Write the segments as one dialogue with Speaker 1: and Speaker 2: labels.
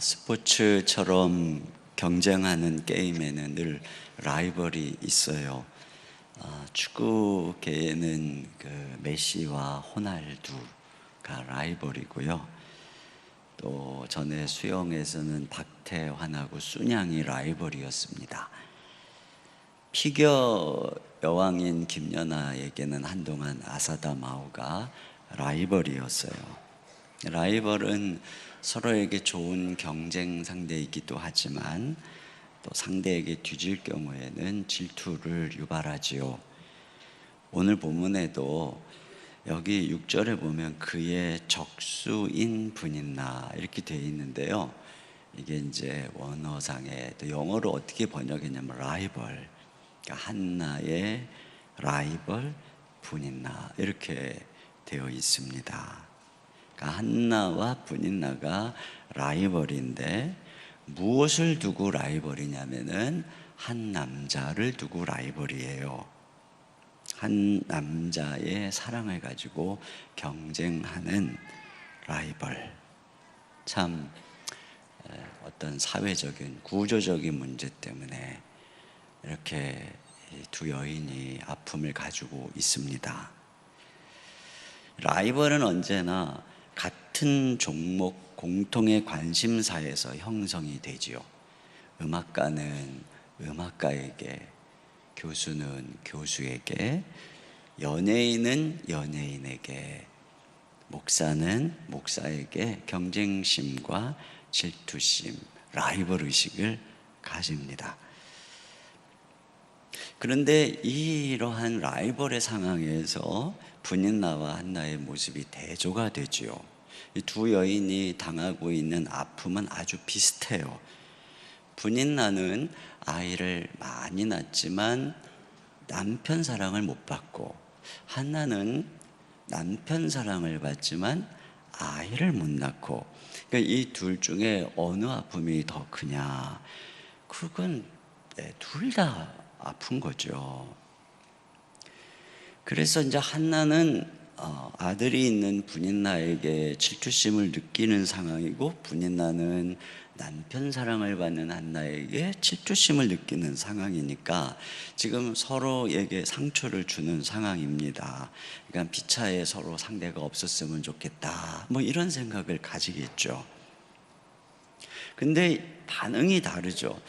Speaker 1: 스포츠처럼 경쟁하는 게임에는 늘 라이벌이 있어요. 축구계에는 그 메시와 호날두가 라이벌이고요. 또 전에 수영에서는 박태환하고 순양이 라이벌이었습니다. 피겨 여왕인 김연아에게는 한동안 아사다 마오가 라이벌이었어요. 라이벌은 서로에게 좋은 경쟁 상대이기도 하지만 또 상대에게 뒤질 경우에는 질투를 유발하지요. 오늘 본문에도 여기 6절에 보면 그의 적수인 분이나 이렇게 되어 있는데요. 이게 이제 원어상에 또 영어로 어떻게 번역했냐면 라이벌, 그러니까 한나의 라이벌 분이나 이렇게 되어 있습니다. 그러니까 한나와 분인나가 라이벌인데 무엇을 두고 라이벌이냐면은 한 남자를 두고 라이벌이에요. 한 남자의 사랑을 가지고 경쟁하는 라이벌. 참 어떤 사회적인 구조적인 문제 때문에 이렇게 두 여인이 아픔을 가지고 있습니다. 라이벌은 언제나 같은 종목 공통의 관심사에서 형성이 되지요. 음악가는 음악가에게, 교수는 교수에게, 연예인은 연예인에게, 목사는 목사에게 경쟁심과 질투심, 라이벌 의식을 가집니다. 그런데 이러한 라이벌의 상황에서 분인나와 한나의 모습이 대조가 되지요. 이 두 여인이 당하고 있는 아픔은 아주 비슷해요. 분인나는 아이를 많이 낳지만 남편 사랑을 못 받고, 한나는 남편 사랑을 받지만 아이를 못 낳고, 그러니까 이 둘 중에 어느 아픔이 더 크냐? 그건 둘 다 아픈 거죠. 그래서 이제 한나는 아들이 있는 분인나에게 질투심을 느끼는 상황이고, 분인나는 남편 사랑을 받는 한나에게 질투심을 느끼는 상황이니까 지금 서로에게 상처를 주는 상황입니다. 그러니까 피차에 서로 상대가 없었으면 좋겠다, 뭐 이런 생각을 가지겠죠. 근데 반응이 다르죠.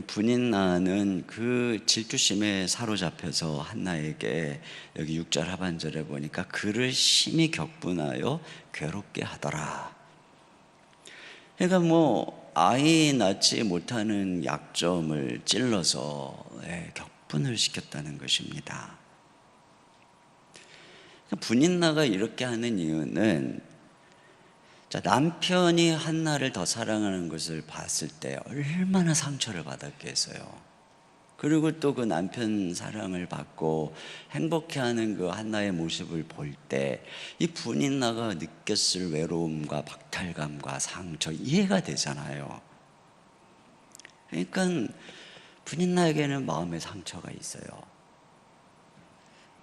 Speaker 1: 분인나는 그 질투심에 사로잡혀서 한나에게 여기 6절 하반절에 보니까 그를 심히 격분하여 괴롭게 하더라. 그러니까 뭐 아이 낳지 못하는 약점을 찔러서 격분을 시켰다는 것입니다. 분인나가 이렇게 하는 이유는, 자, 남편이 한나를 더 사랑하는 것을 봤을 때 얼마나 상처를 받았겠어요. 그리고 또 그 남편 사랑을 받고 행복해하는 그 한나의 모습을 볼 때 이 분인나가 느꼈을 외로움과 박탈감과 상처 이해가 되잖아요. 그러니까 분인나에게는 마음의 상처가 있어요.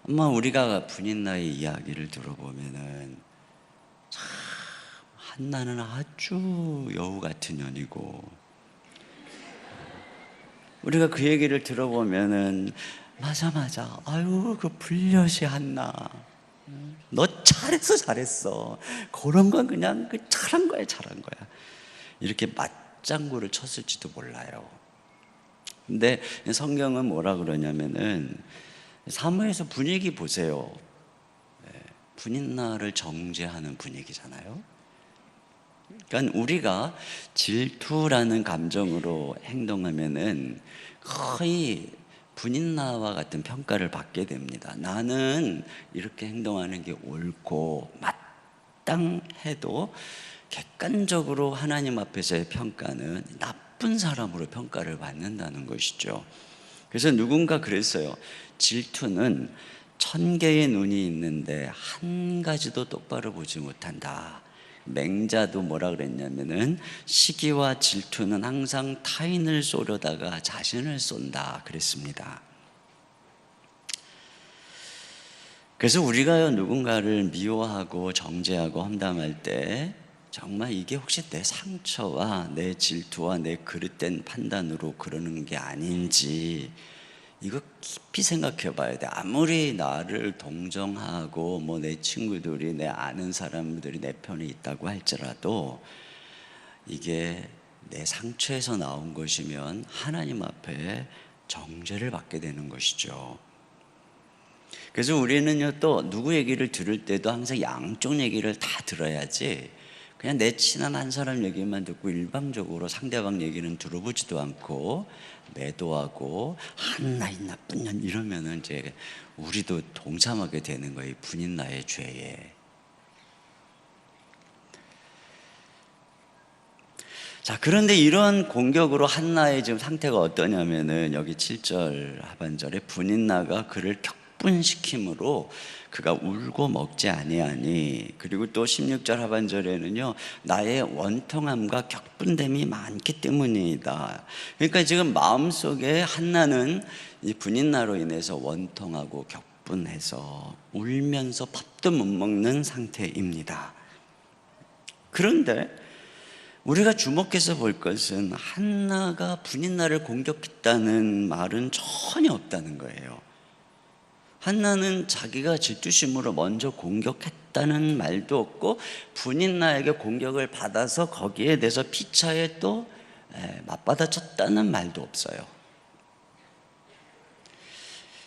Speaker 1: 아마 우리가 분인나의 이야기를 들어보면은 한나는 아주 여우 같은 년이고, 우리가 그 얘기를 들어보면은 맞아 아유 그 불려시 한나, 너 잘했어 그런 건 그냥 그 잘한 거야 이렇게 맞장구를 쳤을지도 몰라요. 근데 성경은 뭐라 그러냐면은 사무엘서 분위기 보세요. 분인나를 정죄하는 분위기잖아요. 그러니까 우리가 질투라는 감정으로 행동하면은 거의 분인나와 같은 평가를 받게 됩니다. 나는 이렇게 행동하는 게 옳고 마땅해도 객관적으로 하나님 앞에서의 평가는 나쁜 사람으로 평가를 받는다는 것이죠. 그래서 누군가 그랬어요. 질투는 1000개의 눈이 있는데 한 가지도 똑바로 보지 못한다. 맹자도 뭐라 그랬냐면은 시기와 질투는 항상 타인을 쏘려다가 자신을 쏜다 그랬습니다. 그래서 우리가 누군가를 미워하고 정죄하고 험담할 때 정말 이게 혹시 내 상처와 내 질투와 내 그릇된 판단으로 그러는 게 아닌지 이거 깊이 생각해 봐야 돼. 아무리 나를 동정하고 뭐 내 친구들이, 내 아는 사람들이 내 편에 있다고 할지라도 이게 내 상처에서 나온 것이면 하나님 앞에 정죄를 받게 되는 것이죠. 그래서 우리는요, 또 누구 얘기를 들을 때도 항상 양쪽 얘기를 다 들어야지 그냥 내 친한 한 사람 얘기만 듣고 일방적으로 상대방 얘기는 들어보지도 않고 매도하고 한나이 나쁜 년 이러면은 이제 우리도 동참하게 되는 거예요. 분인나의 죄에. 자, 그런데 이런 공격으로 한나의 지금 상태가 어떠냐면은 여기 7절 하반절에 분인나가 그를 격분시킴으로 그가 울고 먹지 아니하니, 그리고 또 16절 하반절에는요 나의 원통함과 격분됨이 많기 때문이다. 그러니까 지금 마음속에 한나는 이 분인나로 인해서 원통하고 격분해서 울면서 밥도 못 먹는 상태입니다. 그런데 우리가 주목해서 볼 것은 한나가 분인나를 공격했다는 말은 전혀 없다는 거예요. 한나는 자기가 질투심으로 먼저 공격했다는 말도 없고 분인나에게 공격을 받아서 거기에 대해서 피차에 또 맞받아쳤다는 말도 없어요.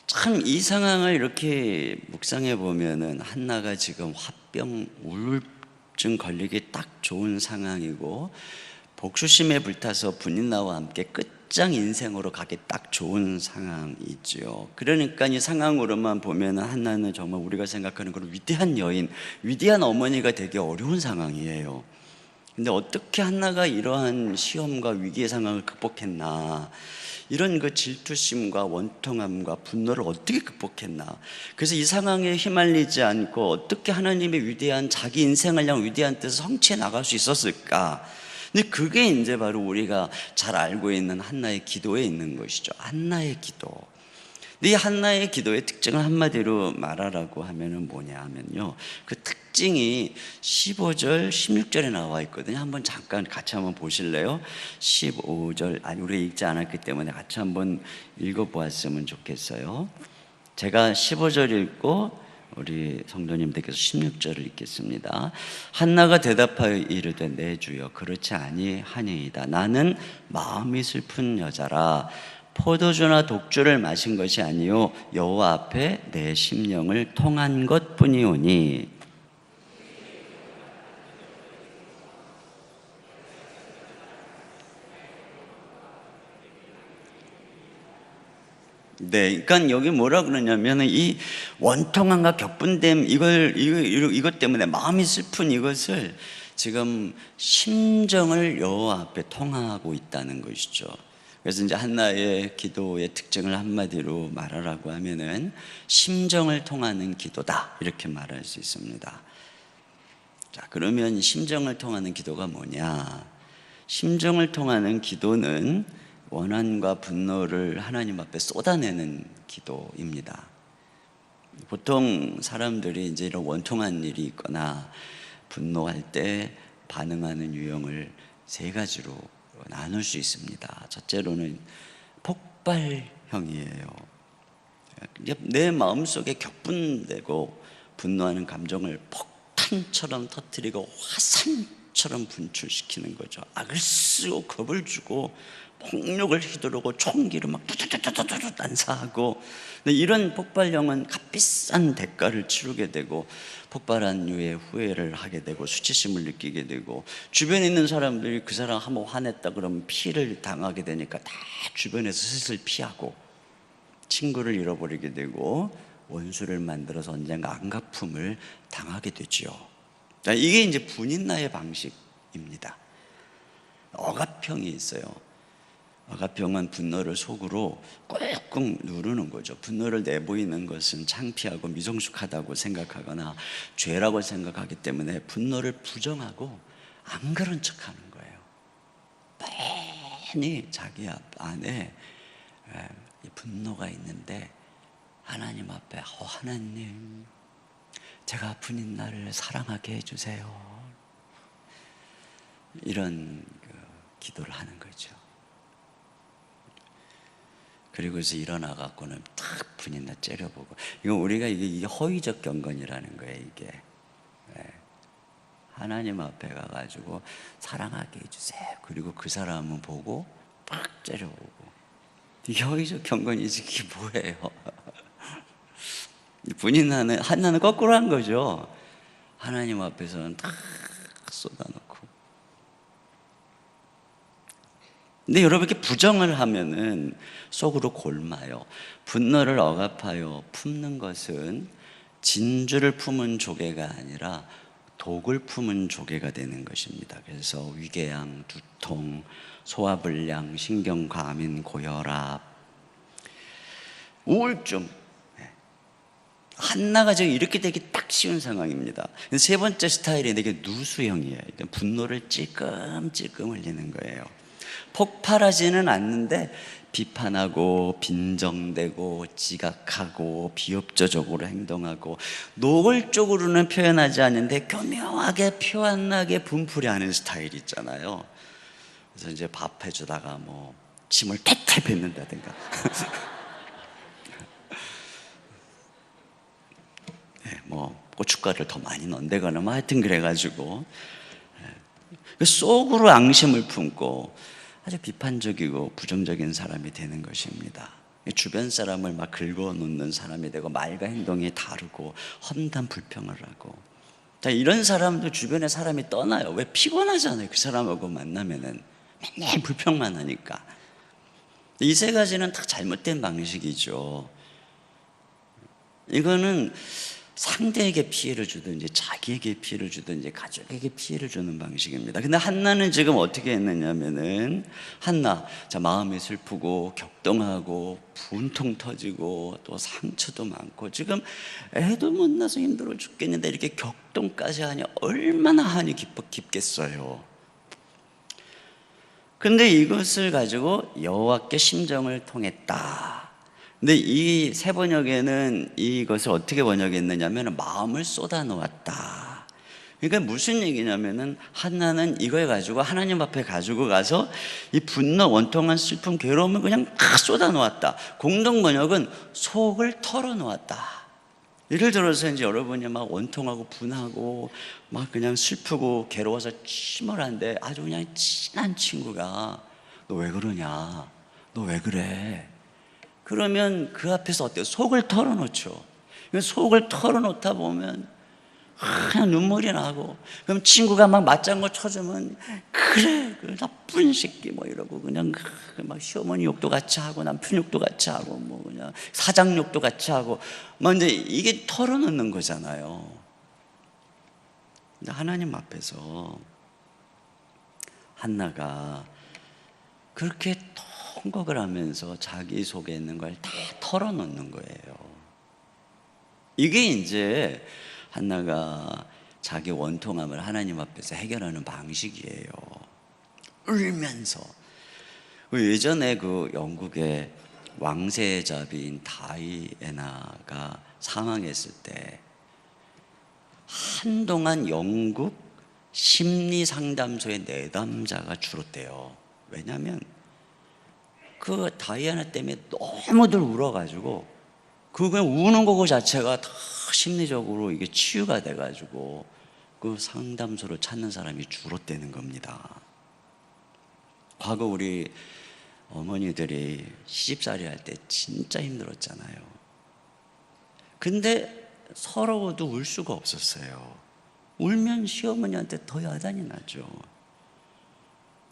Speaker 1: 참 이 상황을 이렇게 묵상해 보면은 한나가 지금 화병, 우울증 걸리기 딱 좋은 상황이고 복수심에 불타서 분인나와 함께 끝장 인생으로 가기 딱 좋은 상황이죠. 그러니까 이 상황으로만 보면은 한나는 정말 우리가 생각하는 그런 위대한 여인, 위대한 어머니가 되기 어려운 상황이에요. 근데 어떻게 한나가 이러한 시험과 위기의 상황을 극복했나? 이런 그 질투심과 원통함과 분노를 어떻게 극복했나? 그래서 이 상황에 휘말리지 않고 어떻게 하나님의 위대한 자기 인생을 향한 위대한 뜻을 성취해 나갈 수 있었을까? 근데 그게 이제 바로 우리가 잘 알고 있는 한나의 기도에 있는 것이죠. 한나의 기도. 이 한나의 기도의 특징을 한마디로 말하라고 하면은 뭐냐 하면요, 그 특징이 15절, 16절에 나와 있거든요. 한번 잠깐 같이 한번 보실래요? 15절, 아니 우리가 읽지 않았기 때문에 같이 한번 읽어보았으면 좋겠어요. 제가 15절 읽고 우리 성도님들께서 16절을 읽겠습니다. 한나가 대답하여 이르되 내 주여 그렇지 아니하니이다. 나는 마음이 슬픈 여자라 포도주나 독주를 마신 것이 아니요 여호와 앞에 내 심령을 통한 것뿐이오니. 네, 그러니까 여기 뭐라 그러냐면 이 원통함과 격분됨 이것 때문에 마음이 슬픈 이것을 지금 심정을 여호와 앞에 통하고 있다는 것이죠. 그래서 이제 한나의 기도의 특징을 한마디로 말하라고 하면은 심정을 통하는 기도다 이렇게 말할 수 있습니다. 자, 그러면 심정을 통하는 기도가 뭐냐? 심정을 통하는 기도는 원한과 분노를 하나님 앞에 쏟아내는 기도입니다. 보통 사람들이 이제 이런 원통한 일이 있거나 분노할 때 반응하는 유형을 세 가지로 나눌 수 있습니다. 첫째로는 폭발형이에요. 내 마음속에 격분되고 분노하는 감정을 폭탄처럼 터뜨리고 화산처럼 분출시키는 거죠. 악을 쓰고 겁을 주고 폭력을 휘두르고 총기를 막 두두두두두 난사하고, 이런 폭발형은 값비싼 대가를 치르게 되고 폭발한 이후에 후회를 하게 되고 수치심을 느끼게 되고 주변에 있는 사람들이 그 사람 한번 화냈다 그러면 피해를 당하게 되니까 다 주변에서 슬슬 피하고 친구를 잃어버리게 되고 원수를 만들어서 언젠가 안갚음을 당하게 되죠. 이게 이제 분인나의 방식입니다. 억압형이 있어요. 억압형은 분노를 속으로 꾹꾹 누르는 거죠. 분노를 내보이는 것은 창피하고 미성숙하다고 생각하거나 죄라고 생각하기 때문에 분노를 부정하고 안 그런 척하는 거예요. 뻔히 자기 안에 분노가 있는데 하나님 앞에 하나님 제가 분인나를 사랑하게 해주세요. 이런 기도를 하는 거죠. 그리고서 일어나 갖고는 탁 분이나 째려보고, 이거 우리가 이게 허위적 경건이라는 거예요. 이게 하나님 앞에 가가지고 사랑하게 해주세요. 그리고 그 사람은 보고 팍 째려보고, 이게 허위적 경건이지 이게 뭐예요? 분이나는 한나는 거꾸로 한 거죠. 하나님 앞에서는 탁 쏟아놓고. 근데 여러분 이렇게 부정을 하면은 속으로 골마요. 분노를 억압하여 품는 것은 진주를 품은 조개가 아니라 독을 품은 조개가 되는 것입니다. 그래서 위궤양, 두통, 소화불량, 신경과민, 고혈압, 우울증, 한나가 지금 이렇게 되기 딱 쉬운 상황입니다. 세 번째 스타일이 되게 누수형이에요. 분노를 찔끔찔끔 흘리는 거예요. 폭발하지는 않는데 비판하고 빈정대고 지각하고 비협조적으로 행동하고, 노골적으로는 표현하지 않는데 교묘하게 표현나게 분풀이하는 스타일 있잖아요. 그래서 이제 밥 해주다가 뭐 침을 탈탈 뱉는다든가 뭐 고춧가루를 더 많이 넣는다거나 뭐 하여튼 그래가지고 속으로 앙심을 품고 아주 비판적이고 부정적인 사람이 되는 것입니다. 주변 사람을 막 긁어놓는 사람이 되고, 말과 행동이 다르고 험담 불평을 하고. 자, 이런 사람도 주변에 사람이 떠나요. 왜? 피곤하잖아요. 그 사람하고 만나면은 맨날 불평만 하니까. 이 세 가지는 다 잘못된 방식이죠. 이거는 상대에게 피해를 주든지 자기에게 피해를 주든지 가족에게 피해를 주는 방식입니다. 근데 한나는 지금 어떻게 했느냐면은, 한나, 자, 마음이 슬프고 격동하고 분통 터지고 또 상처도 많고 지금 애도 못 낳아서 힘들어 죽겠는데 이렇게 격동까지 하니 얼마나 한이 깊겠어요. 근데 이것을 가지고 여호와께 심정을 통했다. 근데 이 세 번역에는 이것을 어떻게 번역했느냐면 마음을 쏟아 놓았다. 그러니까 무슨 얘기냐면은 한나는 이걸 가지고 하나님 앞에 가지고 가서 이 분노, 원통한 슬픔, 괴로움을 그냥 다 쏟아 놓았다. 공동 번역은 속을 털어 놓았다. 예를 들어서 이제 여러분이 막 원통하고 분하고 막 그냥 슬프고 괴로워서 침울한데 아주 그냥 친한 친구가 너 왜 그러냐? 너 왜 그래? 그러면 그 앞에서 어때요? 속을 털어놓죠. 속을 털어놓다 보면 그냥 눈물이 나고, 그럼 친구가 막 맞장구 쳐주면 그래 그 나쁜 새끼 뭐 이러고 그냥 막 시어머니 욕도 같이 하고 남편 욕도 같이 하고 뭐 그냥 사장 욕도 같이 하고 막 이제 이게 털어놓는 거잖아요. 근데 하나님 앞에서 한나가 그렇게 통곡을 하면서 자기 속에 있는 걸 다 털어놓는 거예요. 이게 이제 한나가 자기 원통함을 하나님 앞에서 해결하는 방식이에요. 울면서. 예전에 그 영국의 왕세자비인 다이애나가 사망했을 때 한동안 영국 심리상담소의 내담자가 줄었대요. 왜냐하면 그 다이애나 때문에 너무들 울어가지고 그냥 우는 거 자체가 다 심리적으로 이게 치유가 돼가지고 그 상담소를 찾는 사람이 줄었다는 겁니다. 과거 우리 어머니들이 시집살이 할 때 진짜 힘들었잖아요. 근데 서러워도 울 수가 없었어요. 울면 시어머니한테 더 야단이 나죠.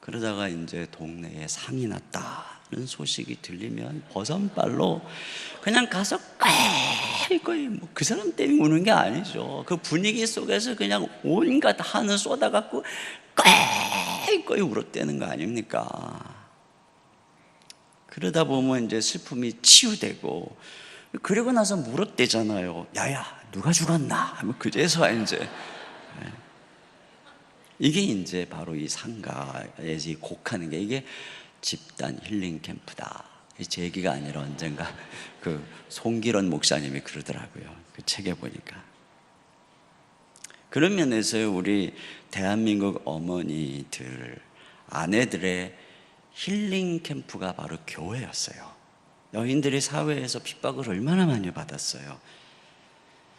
Speaker 1: 그러다가 이제 동네에 상이 났다는 소식이 들리면 버선발로 그냥 가서 거의 뭐 그 사람 때문에 우는 게 아니죠. 그 분위기 속에서 그냥 온갖 한을 쏟아갖고 거의 울었다는 거 아닙니까? 그러다 보면 이제 슬픔이 치유되고, 그리고 나서 물었대잖아요. 야야 누가 죽었나? 그제서야 이제 이게 이제 바로 이 상가에서 곡하는 게 이게 집단 힐링 캠프다. 제 얘기가 아니라 언젠가 그 송기론 목사님이 그러더라고요. 그 책에 보니까. 그런 면에서 우리 대한민국 어머니들, 아내들의 힐링 캠프가 바로 교회였어요. 여인들이 사회에서 핍박을 얼마나 많이 받았어요.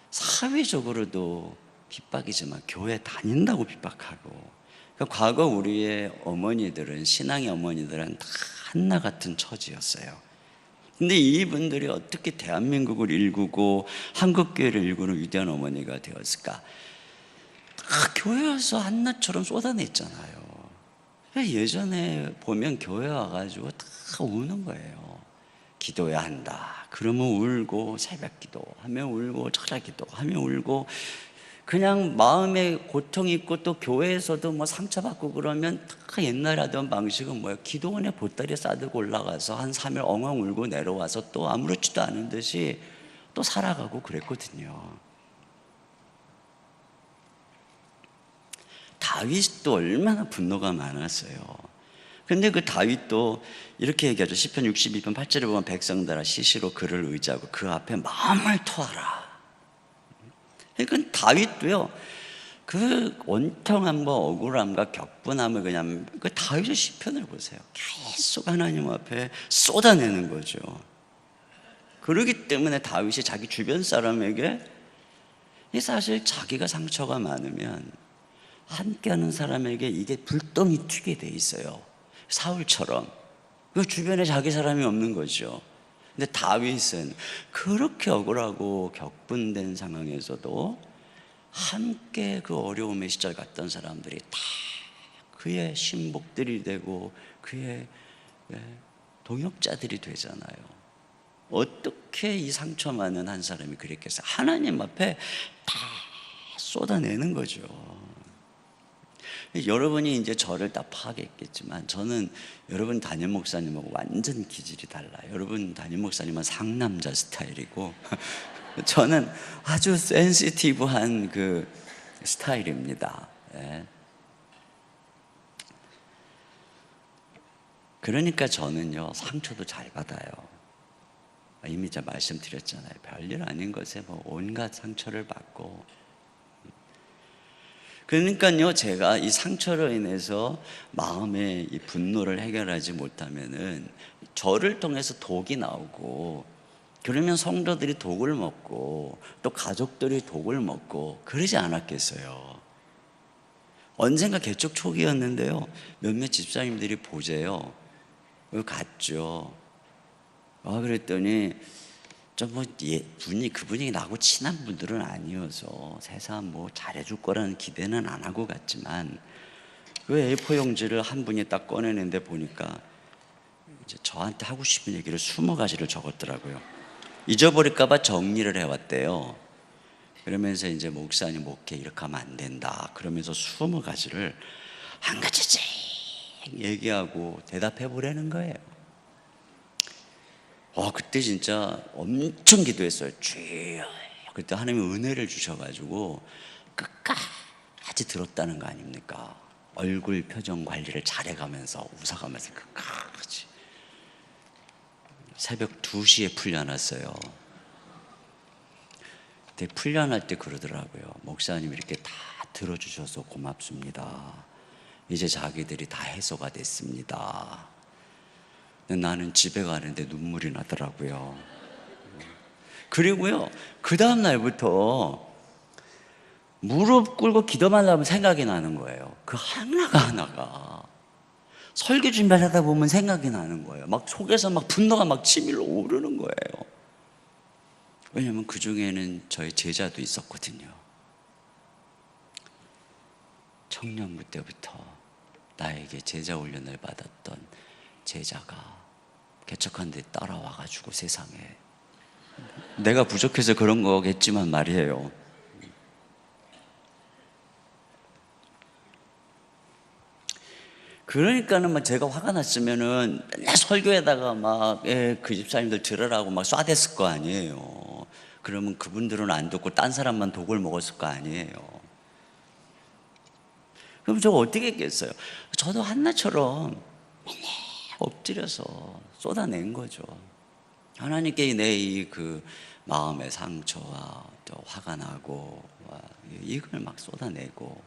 Speaker 1: 사회적으로도 핍박이지만 교회 다닌다고 핍박하고. 그러니까 과거 우리의 어머니들은, 신앙의 어머니들은 다 한나 같은 처지였어요. 근데 이분들이 어떻게 대한민국을 일구고 한국교회를 일구는 위대한 어머니가 되었을까? 다 교회에서 한나처럼 쏟아냈잖아요. 예전에 보면 교회 와가지고 다 우는 거예요. 기도해야 한다. 그러면 울고, 새벽 기도하면 울고, 철야 기도하면 울고, 그냥 마음에 고통이 있고 또 교회에서도 뭐 상처받고 그러면 다 옛날에 하던 방식은 뭐예요? 기도원에 보따리 싸들고 올라가서 한 3일 엉엉 울고 내려와서 또 아무렇지도 않은 듯이 또 살아가고 그랬거든요. 다윗도 얼마나 분노가 많았어요. 근데 그 다윗도 이렇게 얘기하죠. 시편 62편 8절에 보면 백성들아 시시로 그를 의지하고 그 앞에 마음을 토하라. 그러니까 다윗도요, 그 원통한 뭐 억울함과 격분함을 그냥 그 다윗의 시편을 보세요. 계속 하나님 앞에 쏟아내는 거죠. 그러기 때문에 다윗이 자기 주변 사람에게, 사실 자기가 상처가 많으면 함께하는 사람에게 이게 불똥이 튀게 돼 있어요. 사울처럼. 그 주변에 자기 사람이 없는 거죠. 근데 다윗은 그렇게 억울하고 격분된 상황에서도 함께 그 어려움의 시절 갔던 사람들이 다 그의 신복들이 되고 그의 동역자들이 되잖아요. 어떻게 이 상처 많은 한 사람이 그랬겠어요? 하나님 앞에 다 쏟아내는 거죠. 여러분이 이제 저를 다 파악했겠지만 저는 여러분 담임 목사님하고 완전 기질이 달라요. 여러분 담임 목사님은 상남자 스타일이고 저는 아주 센시티브한 그 스타일입니다. 예. 그러니까 저는요 상처도 잘 받아요. 이미 제가 말씀드렸잖아요. 별일 아닌 것에 뭐 온갖 상처를 받고. 그러니까요, 제가 이 상처로 인해서 마음의 이 분노를 해결하지 못하면은 저를 통해서 독이 나오고, 그러면 성도들이 독을 먹고 또 가족들이 독을 먹고 그러지 않았겠어요. 언젠가 개척 초기였는데요, 몇몇 집사님들이 보재요. 갔죠. 그랬더니 그분이 나하고 친한 분들은 아니어서 세상 뭐 잘해줄 거라는 기대는 안 하고 갔지만 그 A4 용지를 한 분이 딱 꺼내는데 보니까 이제 저한테 하고 싶은 얘기를 20가지를 적었더라고요. 잊어버릴까봐 정리를 해왔대요. 그러면서 이제 목사님 목회 이렇게 하면 안 된다 그러면서 20가지를 한 가지씩 얘기하고 대답해 보라는 거예요. 그때 진짜 엄청 기도했어요. 주여. 그때 하나님이 은혜를 주셔가지고 끝까지 들었다는 거 아닙니까? 얼굴 표정 관리를 잘해가면서 웃어가면서 끝까지. 새벽 2시에 풀려났어요. 그때 풀려날 때 그러더라고요. 목사님 이렇게 다 들어주셔서 고맙습니다. 이제 자기들이 다 해소가 됐습니다. 나는 집에 가는데 눈물이 나더라고요. 그리고요, 그 다음 날부터 무릎 꿇고 기도만 하면 생각이 나는 거예요. 그 하나가 설교 준비하다 보면 생각이 나는 거예요. 막 속에서 막 분노가 막 치밀어 오르는 거예요. 왜냐하면 그 중에는 저희 제자도 있었거든요. 청년부 때부터 나에게 제자 훈련을 받았던 제자가 개척한 데 따라와가지고 세상에, 내가 부족해서 그런 거겠지만 말이에요. 그러니까는 막 제가 화가 났으면은 맨날 설교에다가 막 그 집사님들 들으라고 막 쏴댔을 거 아니에요. 그러면 그분들은 안 듣고 딴 사람만 독을 먹었을 거 아니에요. 그럼 저 어떻게 했겠어요? 저도 한나처럼 맨날 엎드려서 쏟아낸 거죠. 하나님께 내 이 그 마음의 상처와 또 화가 나고 이걸 막 쏟아내고,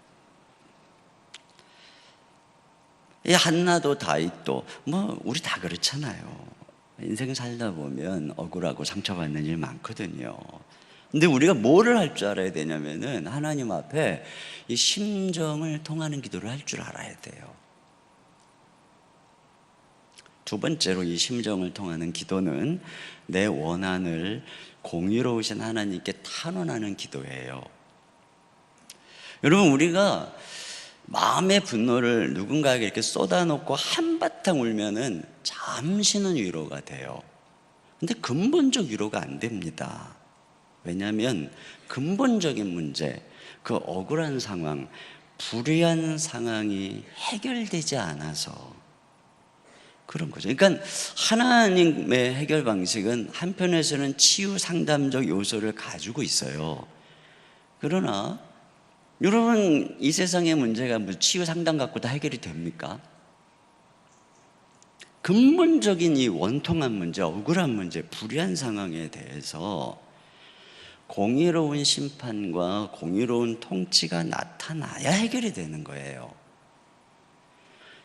Speaker 1: 이 한나도 다윗도 뭐 우리 다 그렇잖아요. 인생 살다 보면 억울하고 상처받는 일 많거든요. 근데 우리가 뭐를 할 줄 알아야 되냐면은 하나님 앞에 이 심정을 통하는 기도를 할 줄 알아야 돼요. 두 번째로 이 심정을 통하는 기도는 내 원한을 공의로우신 하나님께 탄원하는 기도예요. 여러분, 우리가 마음의 분노를 누군가에게 이렇게 쏟아놓고 한바탕 울면은 잠시는 위로가 돼요. 근데 근본적 위로가 안 됩니다. 왜냐하면 근본적인 문제, 그 억울한 상황, 불의한 상황이 해결되지 않아서 그런 거죠. 그러니까 하나님의 해결 방식은 한편에서는 치유 상담적 요소를 가지고 있어요. 그러나 여러분, 이 세상의 문제가 무슨 치유 상담 갖고 다 해결이 됩니까? 근본적인 이 원통한 문제, 억울한 문제, 불의한 상황에 대해서 공의로운 심판과 공의로운 통치가 나타나야 해결이 되는 거예요.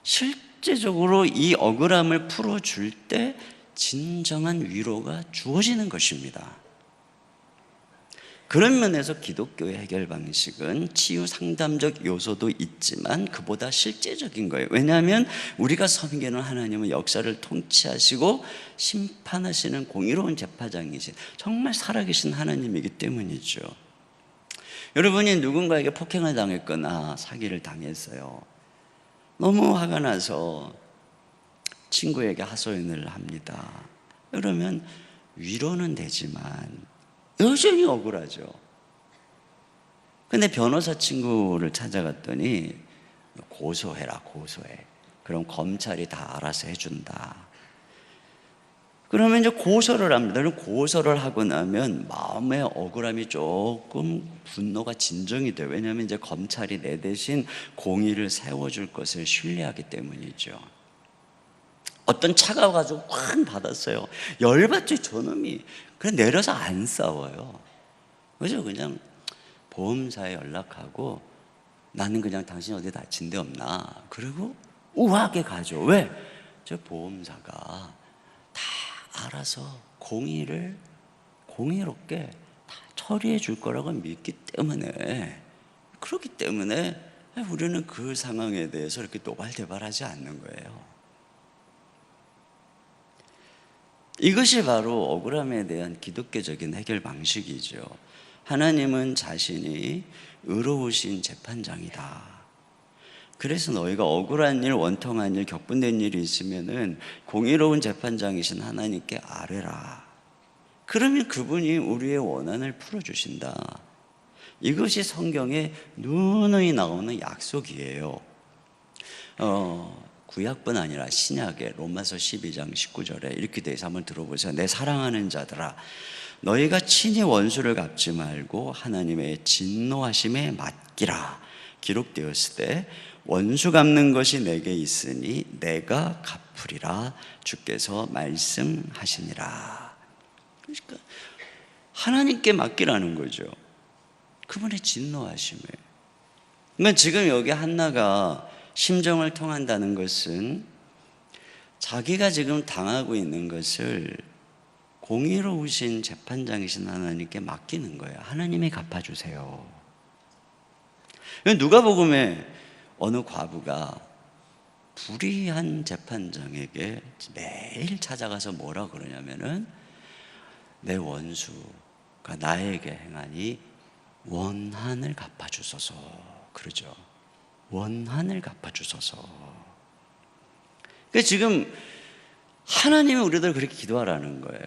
Speaker 1: 실제적으로 이 억울함을 풀어줄 때 진정한 위로가 주어지는 것입니다. 그런 면에서 기독교의 해결 방식은 치유 상담적 요소도 있지만 그보다 실제적인 거예요. 왜냐하면 우리가 섬기는 하나님은 역사를 통치하시고 심판하시는 공의로운 재판장이신 정말 살아계신 하나님이기 때문이죠. 여러분이 누군가에게 폭행을 당했거나 사기를 당했어요. 너무 화가 나서 친구에게 하소연을 합니다. 그러면 위로는 되지만 여전히 억울하죠. 근데 변호사 친구를 찾아갔더니 고소해라, 고소해. 그럼 검찰이 다 알아서 해준다. 그러면 이제 고소를 합니다. 고소를 하고 나면 마음의 억울함이 조금 분노가 진정이 돼요. 왜냐하면 이제 검찰이 내 대신 공의를 세워줄 것을 신뢰하기 때문이죠. 어떤 차가 와가지고 확 받았어요. 열받죠, 저놈이. 그래 내려서 안 싸워요. 그죠? 그냥 보험사에 연락하고 나는 그냥 당신 어디 다친 데 없나? 그리고 우아하게 가죠. 왜? 저 보험사가 다 알아서 공의롭게 다 처리해 줄 거라고 믿기 때문에, 그렇기 때문에 우리는 그 상황에 대해서 이렇게 노발대발하지 않는 거예요. 이것이 바로 억울함에 대한 기독교적인 해결 방식이죠. 하나님은 자신이 의로우신 재판장이다. 그래서 너희가 억울한 일, 원통한 일, 격분된 일이 있으면은 공의로운 재판장이신 하나님께 아뢰라. 그러면 그분이 우리의 원한을 풀어주신다. 이것이 성경에 누누이 나오는 약속이에요. 구약뿐 아니라 신약의 로마서 12장 19절에 이렇게 돼 있어서 한번 들어보세요. 내 사랑하는 자들아, 너희가 친히 원수를 갚지 말고 하나님의 진노하심에 맡기라. 기록되었을 때 원수 갚는 것이 내게 있으니 내가 갚으리라 주께서 말씀하시니라. 그러니까 하나님께 맡기라는 거죠. 그분의 진노하심을. 그러니까 지금 여기 한나가 심정을 통한다는 것은 자기가 지금 당하고 있는 것을 공의로우신 재판장이신 하나님께 맡기는 거예요. 하나님이 갚아주세요. 누가복음에 어느 과부가 불의한 재판장에게 매일 찾아가서 뭐라 그러냐면은 내 원수가 나에게 행하니 원한을 갚아주소서 그러죠. 원한을 갚아주소서. 그러니까 지금 하나님은 우리들 그렇게 기도하라는 거예요.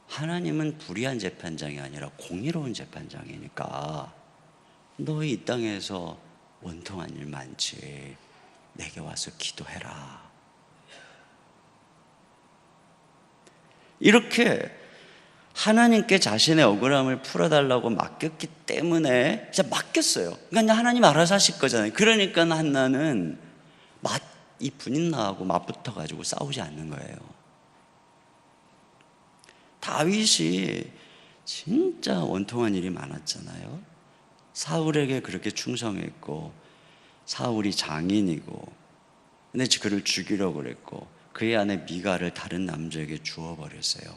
Speaker 1: 하나님은 불의한 재판장이 아니라 공의로운 재판장이니까 너희 이 땅에서 원통한 일 많지, 내게 와서 기도해라. 이렇게 하나님께 자신의 억울함을 풀어달라고 맡겼기 때문에 진짜 맡겼어요. 그러니까 하나님 알아서 하실 거잖아요. 그러니까 한나는 이 분인 나하고 맞붙어가지고 싸우지 않는 거예요. 다윗이 진짜 원통한 일이 많았잖아요. 사울에게 그렇게 충성했고, 사울이 장인이고, 근데 그를 죽이려고 그랬고, 그의 아내 미갈을 다른 남자에게 주어버렸어요.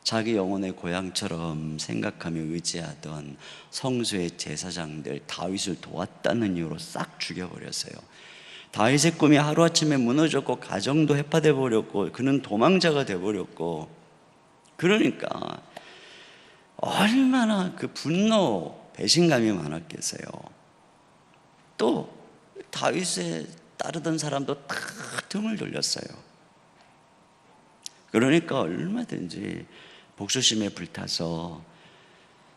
Speaker 1: 자기 영혼의 고향처럼 생각하며 의지하던 성소의 제사장들 다윗을 도왔다는 이유로 싹 죽여버렸어요. 다윗의 꿈이 하루아침에 무너졌고, 가정도 해파돼 버렸고, 그는 도망자가 돼버렸고, 그러니까 얼마나 그 분노, 배신감이 많았겠어요. 또 다윗에 따르던 사람도 다 등을 돌렸어요. 그러니까 얼마든지 복수심에 불타서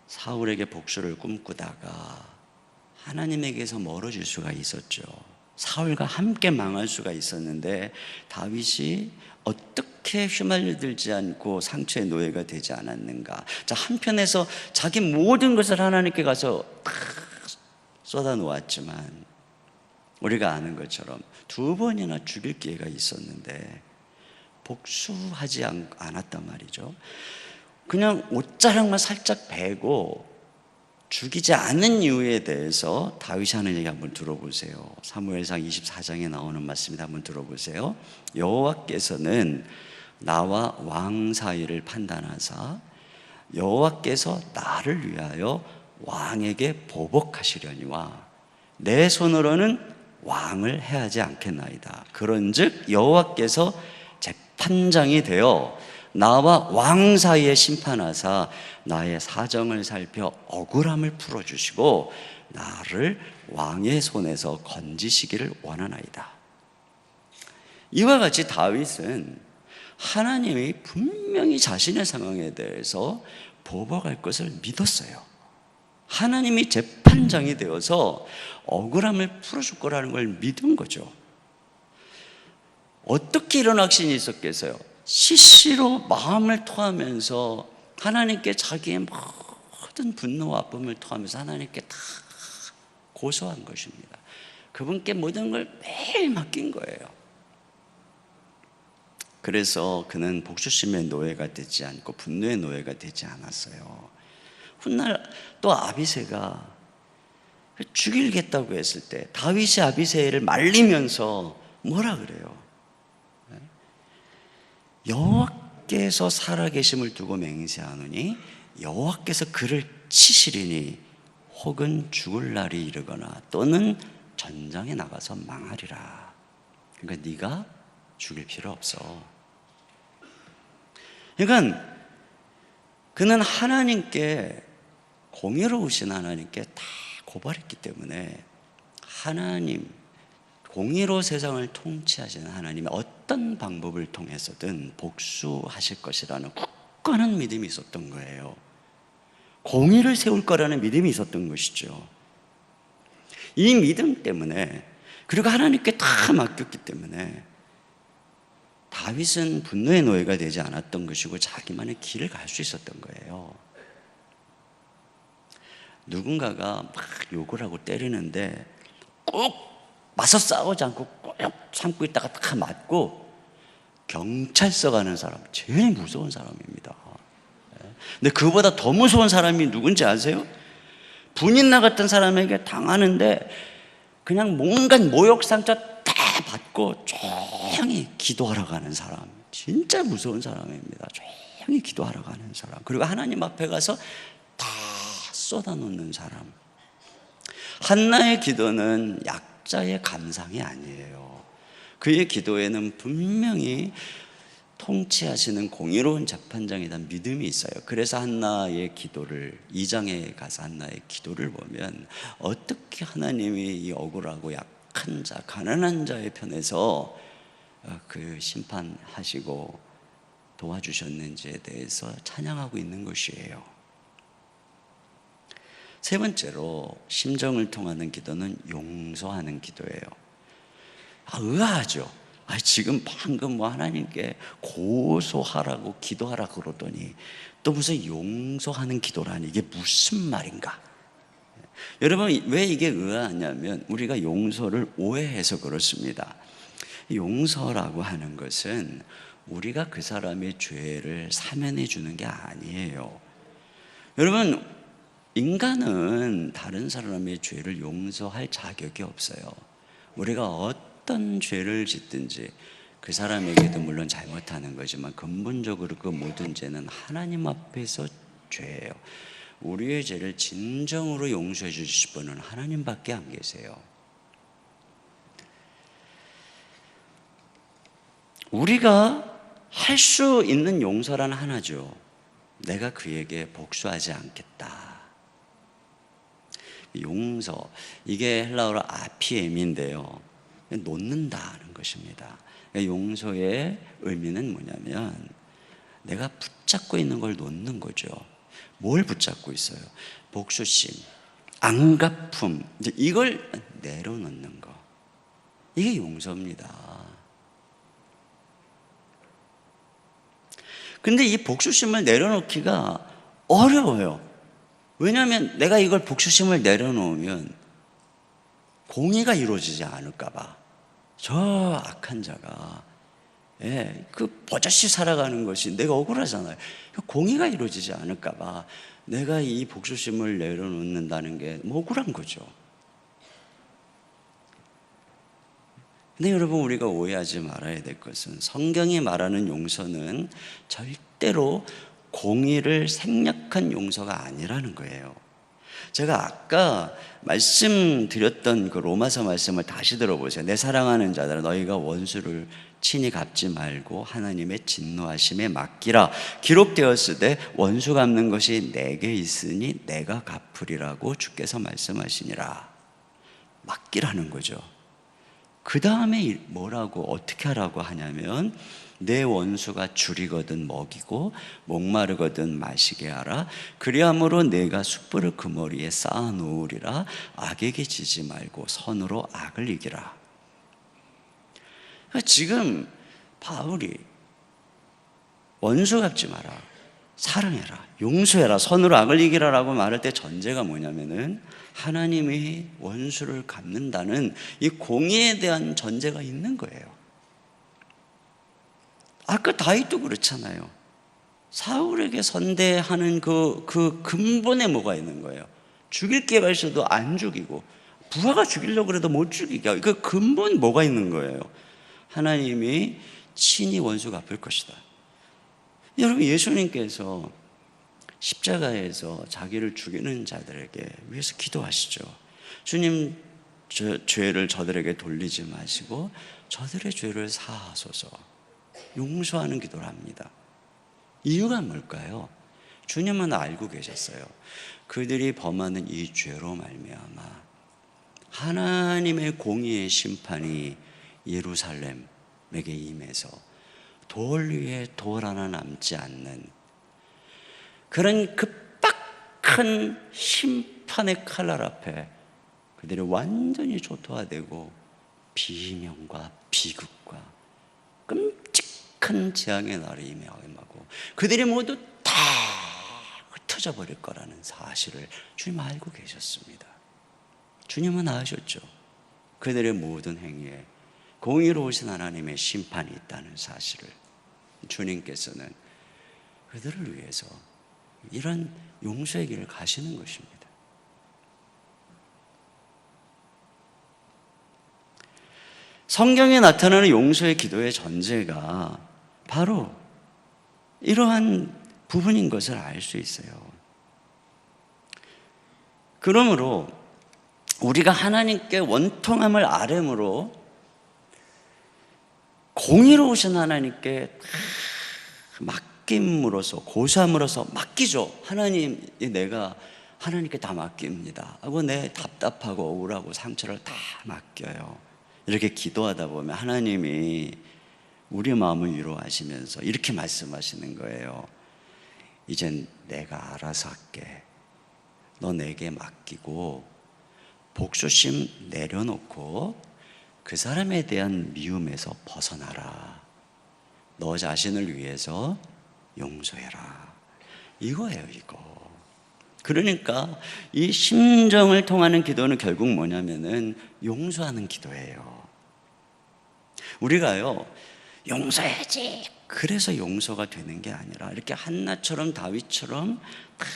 Speaker 1: 사울에게 복수를 꿈꾸다가 하나님에게서 멀어질 수가 있었죠. 사울과 함께 망할 수가 있었는데, 다윗이 어떻게 휘말려들지 않고 상처의 노예가 되지 않았는가. 자, 한편에서 자기 모든 것을 하나님께 가서 다 쏟아 놓았지만, 우리가 아는 것처럼 2번이나 죽일 기회가 있었는데 복수하지 않았단 말이죠. 그냥 옷자락만 살짝 베고 죽이지 않은 이유에 대해서 다윗이 하는 얘기 한번 들어보세요. 사무엘상 24장에 나오는 말씀입니다. 한번 들어보세요. 여호와께서는 나와 왕 사이를 판단하사 여호와께서 나를 위하여 왕에게 보복하시려니와 내 손으로는 왕을 해하지 않겠나이다. 그런즉 여호와께서 재판장이 되어 나와 왕 사이에 심판하사 나의 사정을 살펴 억울함을 풀어주시고 나를 왕의 손에서 건지시기를 원하나이다. 이와 같이 다윗은 하나님이 분명히 자신의 상황에 대해서 보복할 것을 믿었어요. 하나님이 재판장이 되어서 억울함을 풀어줄 거라는 걸 믿은 거죠. 어떻게 이런 확신이 있었겠어요? 시시로 마음을 토하면서 하나님께 자기의 모든 분노와 아픔을 토하면서 하나님께 다 고소한 것입니다. 그분께 모든 걸 매일 맡긴 거예요. 그래서 그는 복수심의 노예가 되지 않고 분노의 노예가 되지 않았어요. 훗날 또 아비새가 죽이겠다고 했을 때 다윗이 아비새를 말리면서 뭐라 그래요? 여호와께서 살아계심을 두고 맹세하노니 여호와께서 그를 치시리니 혹은 죽을 날이 이르거나 또는 전장에 나가서 망하리라. 그러니까 네가 죽일 필요 없어. 그러니까 그는 하나님께, 공의로우신 하나님께 다 고발했기 때문에 하나님, 공의로 세상을 통치하시는 하나님의 어떤 방법을 통해서든 복수하실 것이라는 굳건한 믿음이 있었던 거예요. 공의를 세울 거라는 믿음이 있었던 것이죠. 이 믿음 때문에, 그리고 하나님께 다 맡겼기 때문에 다윗은 분노의 노예가 되지 않았던 것이고 자기만의 길을 갈 수 있었던 거예요. 누군가가 막 욕을 하고 때리는데 꼭 맞서 싸우지 않고 꼭 참고 있다가 다 맞고 경찰서 가는 사람, 제일 무서운 사람입니다. 근데 그보다 더 무서운 사람이 누군지 아세요? 분인 나 같은 사람에게 당하는데 그냥 뭔가 모욕 상처 다 받고 조용히 기도하러 가는 사람, 진짜 무서운 사람입니다. 조용히 기도하러 가는 사람, 그리고 하나님 앞에 가서 다 쏟아놓는 사람. 한나의 기도는 약자의 감상이 아니에요. 그의 기도에는 분명히 통치하시는 공의로운 재판장에 대한 믿음이 있어요. 그래서 한나의 기도를, 2장에 가서 한나의 기도를 보면 어떻게 하나님이 이 억울하고 약한 자, 가난한 자의 편에서 그 심판하시고 도와주셨는지에 대해서 찬양하고 있는 것이에요. 세 번째로 심정을 통하는 기도는 용서하는 기도예요. 의아하죠. 지금 방금 뭐 하나님께 고소하라고 기도하라고 그러더니 또 무슨 용서하는 기도라니, 이게 무슨 말인가? 여러분, 왜 이게 의아하냐면 우리가 용서를 오해해서 그렇습니다. 용서라고 하는 것은 우리가 그 사람의 죄를 사면해 주는 게 아니에요. 여러분, 인간은 다른 사람의 죄를 용서할 자격이 없어요. 우리가 어떤 죄를 짓든지 그 사람에게도 물론 잘못하는 거지만 근본적으로 그 모든 죄는 하나님 앞에서 죄예요. 우리의 죄를 진정으로 용서해 주실 분은 하나님밖에 안 계세요. 우리가 할 수 있는 용서란 하나죠. 내가 그에게 복수하지 않겠다. 용서, 이게 헬라어로 아피엠인데요, 놓는다는 것입니다. 용서의 의미는 뭐냐면 내가 붙잡고 있는 걸 놓는 거죠. 뭘 붙잡고 있어요? 복수심, 안갚음, 이걸 내려놓는 거. 이게 용서입니다. 근데 이 복수심을 내려놓기가 어려워요. 왜냐하면 내가 이걸 복수심을 내려놓으면 공의가 이루어지지 않을까 봐. 저 악한 자가 그 버젓이 살아가는 것이 내가 억울하잖아요. 공의가 이루어지지 않을까 봐 내가 이 복수심을 내려놓는다는 게 억울한 거죠. 근데 여러분, 우리가 오해하지 말아야 될 것은 성경이 말하는 용서는 절대로 공의를 생략한 용서가 아니라는 거예요. 제가 아까 말씀드렸던 그 로마서 말씀을 다시 들어보세요. 내 사랑하는 자들아, 너희가 원수를 친히 갚지 말고 하나님의 진노하심에 맡기라. 기록되었으되 원수 갚는 것이 내게 있으니 내가 갚으리라고 주께서 말씀하시니라. 맡기라는 거죠. 그 다음에 뭐라고 어떻게 하라고 하냐면 내 원수가 줄이거든 먹이고 목마르거든 마시게 하라. 그리함으로 내가 숯불을 그 머리에 쌓아 놓으리라. 악에게 지지 말고 선으로 악을 이기라. 지금 바울이 원수 갚지 마라, 사랑해라, 용서해라, 선으로 악을 이기라라고 말할 때 전제가 뭐냐면은 하나님이 원수를 갚는다는 이 공의에 대한 전제가 있는 거예요. 아까 다윗도 그렇잖아요. 사울에게 선대하는 그 근본에 뭐가 있는 거예요? 죽일 기회가 있어도 안 죽이고, 부하가 죽이려고 해도 못 죽이게, 그 근본 뭐가 있는 거예요? 하나님이 친히 원수 갚을 것이다. 여러분, 예수님께서 십자가에서 자기를 죽이는 자들에게 위해서 기도하시죠. 주님, 죄를 저들에게 돌리지 마시고 저들의 죄를 사하소서. 용서하는 기도를 합니다. 이유가 뭘까요? 주님은 알고 계셨어요. 그들이 범하는 이 죄로 말미암아 하나님의 공의의 심판이 예루살렘에게 임해서 돌 위에 돌 하나 남지 않는 그런 급박한 심판의 칼날 앞에 그들이 완전히 초토화되고 비명과 비극과 끔찍한 재앙의 날이 임하고 그들이 모두 다 흩어져 버릴 거라는 사실을 주님 알고 계셨습니다. 주님은 아셨죠. 그들의 모든 행위에 공의로우신 하나님의 심판이 있다는 사실을. 주님께서는 그들을 위해서 이런 용서의 길을 가시는 것입니다. 성경에 나타나는 용서의 기도의 전제가 바로 이러한 부분인 것을 알 수 있어요. 그러므로 우리가 하나님께 원통함을 아뢰므로 공의로우신 하나님께 맡김으로써, 고사함으로써 맡기죠. 하나님, 내가 하나님께 다 맡깁니다 하고 내 답답하고 억울하고 상처를 다 맡겨요. 이렇게 기도하다 보면 하나님이 우리 마음을 위로하시면서 이렇게 말씀하시는 거예요. 이젠 내가 알아서 할게. 너 내게 맡기고 복수심 내려놓고 그 사람에 대한 미움에서 벗어나라. 너 자신을 위해서 용서해라. 이거예요, 이거. 그러니까 이 심정을 통하는 기도는 결국 뭐냐면은 용서하는 기도예요. 우리가요, 용서해야지, 그래서 용서가 되는 게 아니라 이렇게 한나처럼 다윗처럼 다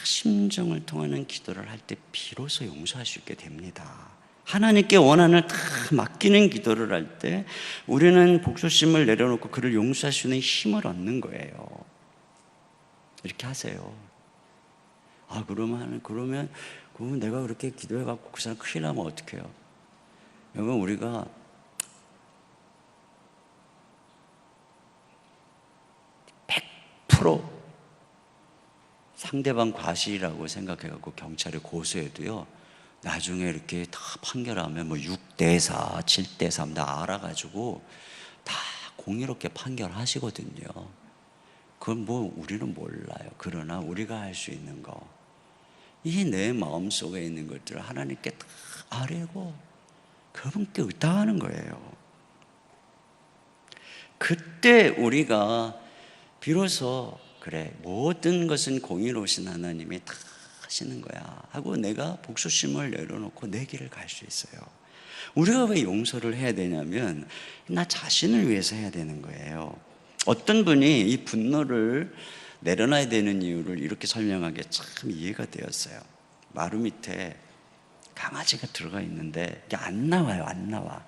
Speaker 1: 심정을 통하는 기도를 할 때 비로소 용서할 수 있게 됩니다. 하나님께 원한을 다 맡기는 기도를 할 때 우리는 복수심을 내려놓고 그를 용서할 수 있는 힘을 얻는 거예요. 이렇게 하세요. 그러면 내가 그렇게 기도해갖고 그 사람 큰일 나면 어떡해요? 여러분, 우리가 상대방 과실이라고 생각해갖고 경찰에 고소해도요, 나중에 이렇게 다 판결하면 6대4, 7대3 다 알아가지고 다 공의롭게 판결하시거든요. 그건 우리는 몰라요. 그러나 우리가 할 수 있는 거, 이 내 마음속에 있는 것들을 하나님께 다 아뢰고 그분께 의탁하는 거예요. 그때 우리가 비로소 그래, 모든 것은 공의로우신 하나님이 다 하시는 거야 하고 내가 복수심을 내려놓고 내 길을 갈 수 있어요. 우리가 왜 용서를 해야 되냐면 나 자신을 위해서 해야 되는 거예요. 어떤 분이 이 분노를 내려놔야 되는 이유를 이렇게 설명한 게 참 이해가 되었어요. 마루 밑에 강아지가 들어가 있는데 이게 안 나와요. 안 나와.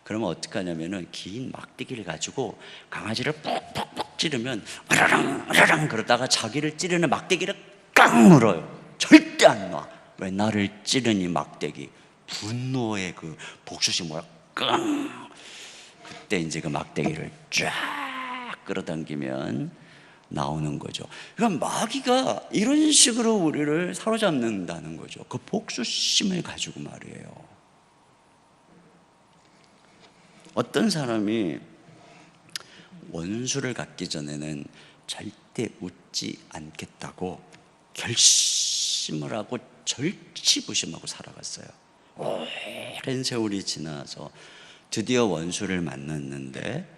Speaker 1: 그러면 어떻게 하냐면은 긴 막대기를 가지고 강아지를 푹푹푹 찌르면 으르렁 그러다가 자기를 찌르는 막대기를 깡 물어요. 절대 안 놔. 왜? 나를 찌르니 막대기, 분노의 그 복수심 깡. 그때 이제 그 막대기를 쫙 끌어당기면 나오는 거죠. 그러니까 마귀가 이런 식으로 우리를 사로잡는다는 거죠. 그 복수심을 가지고 말이에요. 어떤 사람이 원수를 갖기 전에는 절대 웃지 않겠다고 결심을 하고 절치부심하고 살아갔어요. 오랜 세월이 지나서 드디어 원수를 만났는데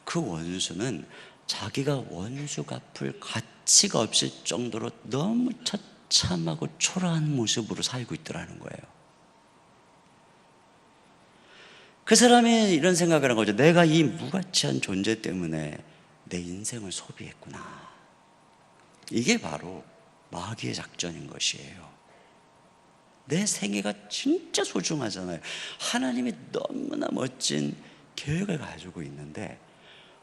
Speaker 1: 그 원수는 자기가 원수 갚을 가치가 없을 정도로 너무 처참하고 초라한 모습으로 살고 있더라는 거예요. 그 사람이 이런 생각을 한 거죠. 내가 이 무가치한 존재 때문에 내 인생을 소비했구나. 이게 바로 마귀의 작전인 것이에요. 내 생애가 진짜 소중하잖아요. 하나님이 너무나 멋진 계획을 가지고 있는데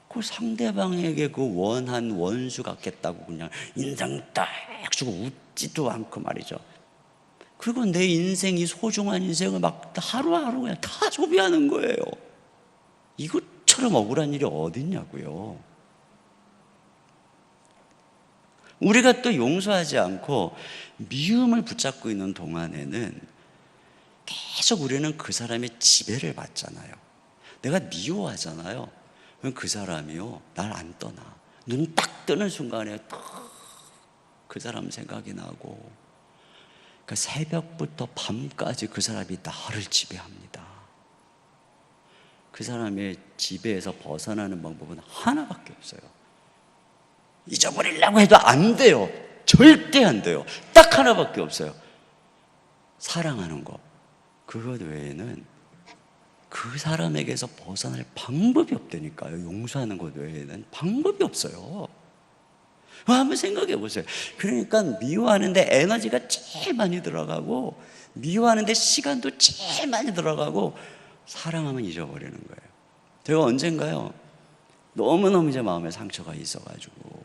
Speaker 1: 그 상대방에게 그 원한 원수 같겠다고 그냥 인상 딱 주고 웃지도 않고 말이죠. 그리고 내 인생이 소중한 인생을 막 하루하루 그냥 다 소비하는 거예요. 이것처럼 억울한 일이 어딨냐고요. 우리가 또 용서하지 않고 미움을 붙잡고 있는 동안에는 계속 우리는 그 사람의 지배를 받잖아요. 내가 미워하잖아요. 그럼 그 사람이요, 날 안 떠나. 눈 딱 뜨는 순간에 그 사람 생각이 나고 그 새벽부터 밤까지 그 사람이 나를 지배합니다. 그 사람의 지배에서 벗어나는 방법은 하나밖에 없어요. 잊어버리려고 해도 안 돼요. 절대 안 돼요. 딱 하나밖에 없어요. 사랑하는 거. 그것 외에는 그 사람에게서 벗어날 방법이 없다니까요. 용서하는 것 외에는 방법이 없어요. 한번 생각해 보세요. 그러니까 미워하는데 에너지가 제일 많이 들어가고 미워하는데 시간도 제일 많이 들어가고 사랑하면 잊어버리는 거예요. 제가 언젠가요, 너무너무 이제 마음에 상처가 있어가지고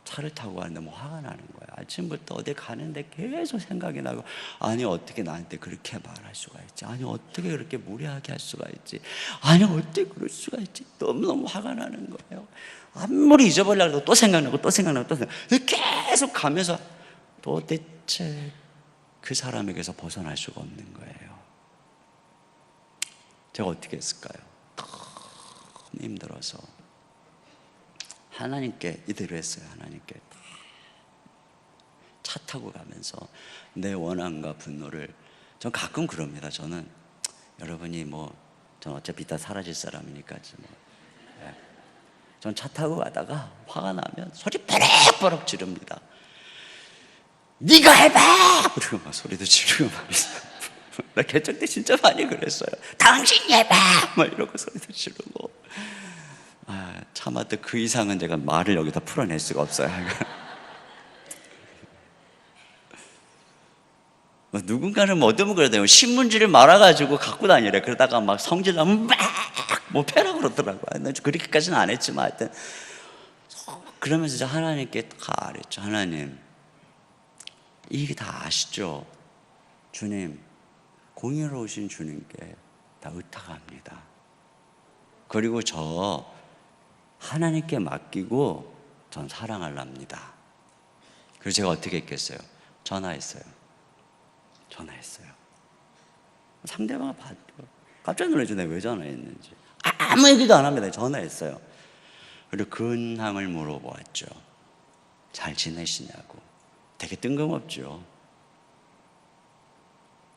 Speaker 1: 차를 타고 가는데 화가 나는 거예요. 아침부터 어디 가는데 계속 생각이 나고, 아니 어떻게 나한테 그렇게 말할 수가 있지? 아니 어떻게 그렇게 무례하게 할 수가 있지? 아니 어떻게 그럴 수가 있지? 너무너무 화가 나는 거예요. 아무리 잊어버리려고 해도 또 생각나고 또 생각나고 또 생각나고 계속 가면서 도대체 그 사람에게서 벗어날 수가 없는 거예요. 제가 어떻게 했을까요? 너무 힘들어서 하나님께 이대로 했어요. 하나님께 차 타고 가면서 내 원한과 분노를, 전 가끔 그럽니다. 저는 여러분이 전 어차피 다 사라질 사람이니까 전 차 타고 가다가 화가 나면 소리 버럭버럭 지릅니다. 네가 해봐! 그리고 막 소리도 지르고 말이죠. 나 개척 때 진짜 많이 그랬어요. 당신이 해봐! 막 이러고 소리도 지르고. 차마 또 그 이상은 제가 말을 여기다 풀어낼 수가 없어요. 뭐 누군가는 뭐 어떤 분 그러대요. 신문지를 말아가지고 갖고 다니래. 그러다가 막 성질나면 막 뭐 패라 그러더라고요. 나 그렇게까지는 안 했지만 하여튼 그러면서 이제 하나님께 가랬죠. 하나님, 이게 다 아시죠? 주님, 공의로우신 주님께 다 의탁합니다. 그리고 저 하나님께 맡기고 전 사랑하랍니다. 그래서 제가 어떻게 했겠어요? 전화했어요. 상대방을 받고 깜짝 놀라죠. 내가 왜 전화했는지. 아무 얘기도 안 합니다. 전화했어요. 그리고 근황을 물어보았죠. 잘 지내시냐고. 되게 뜬금없죠.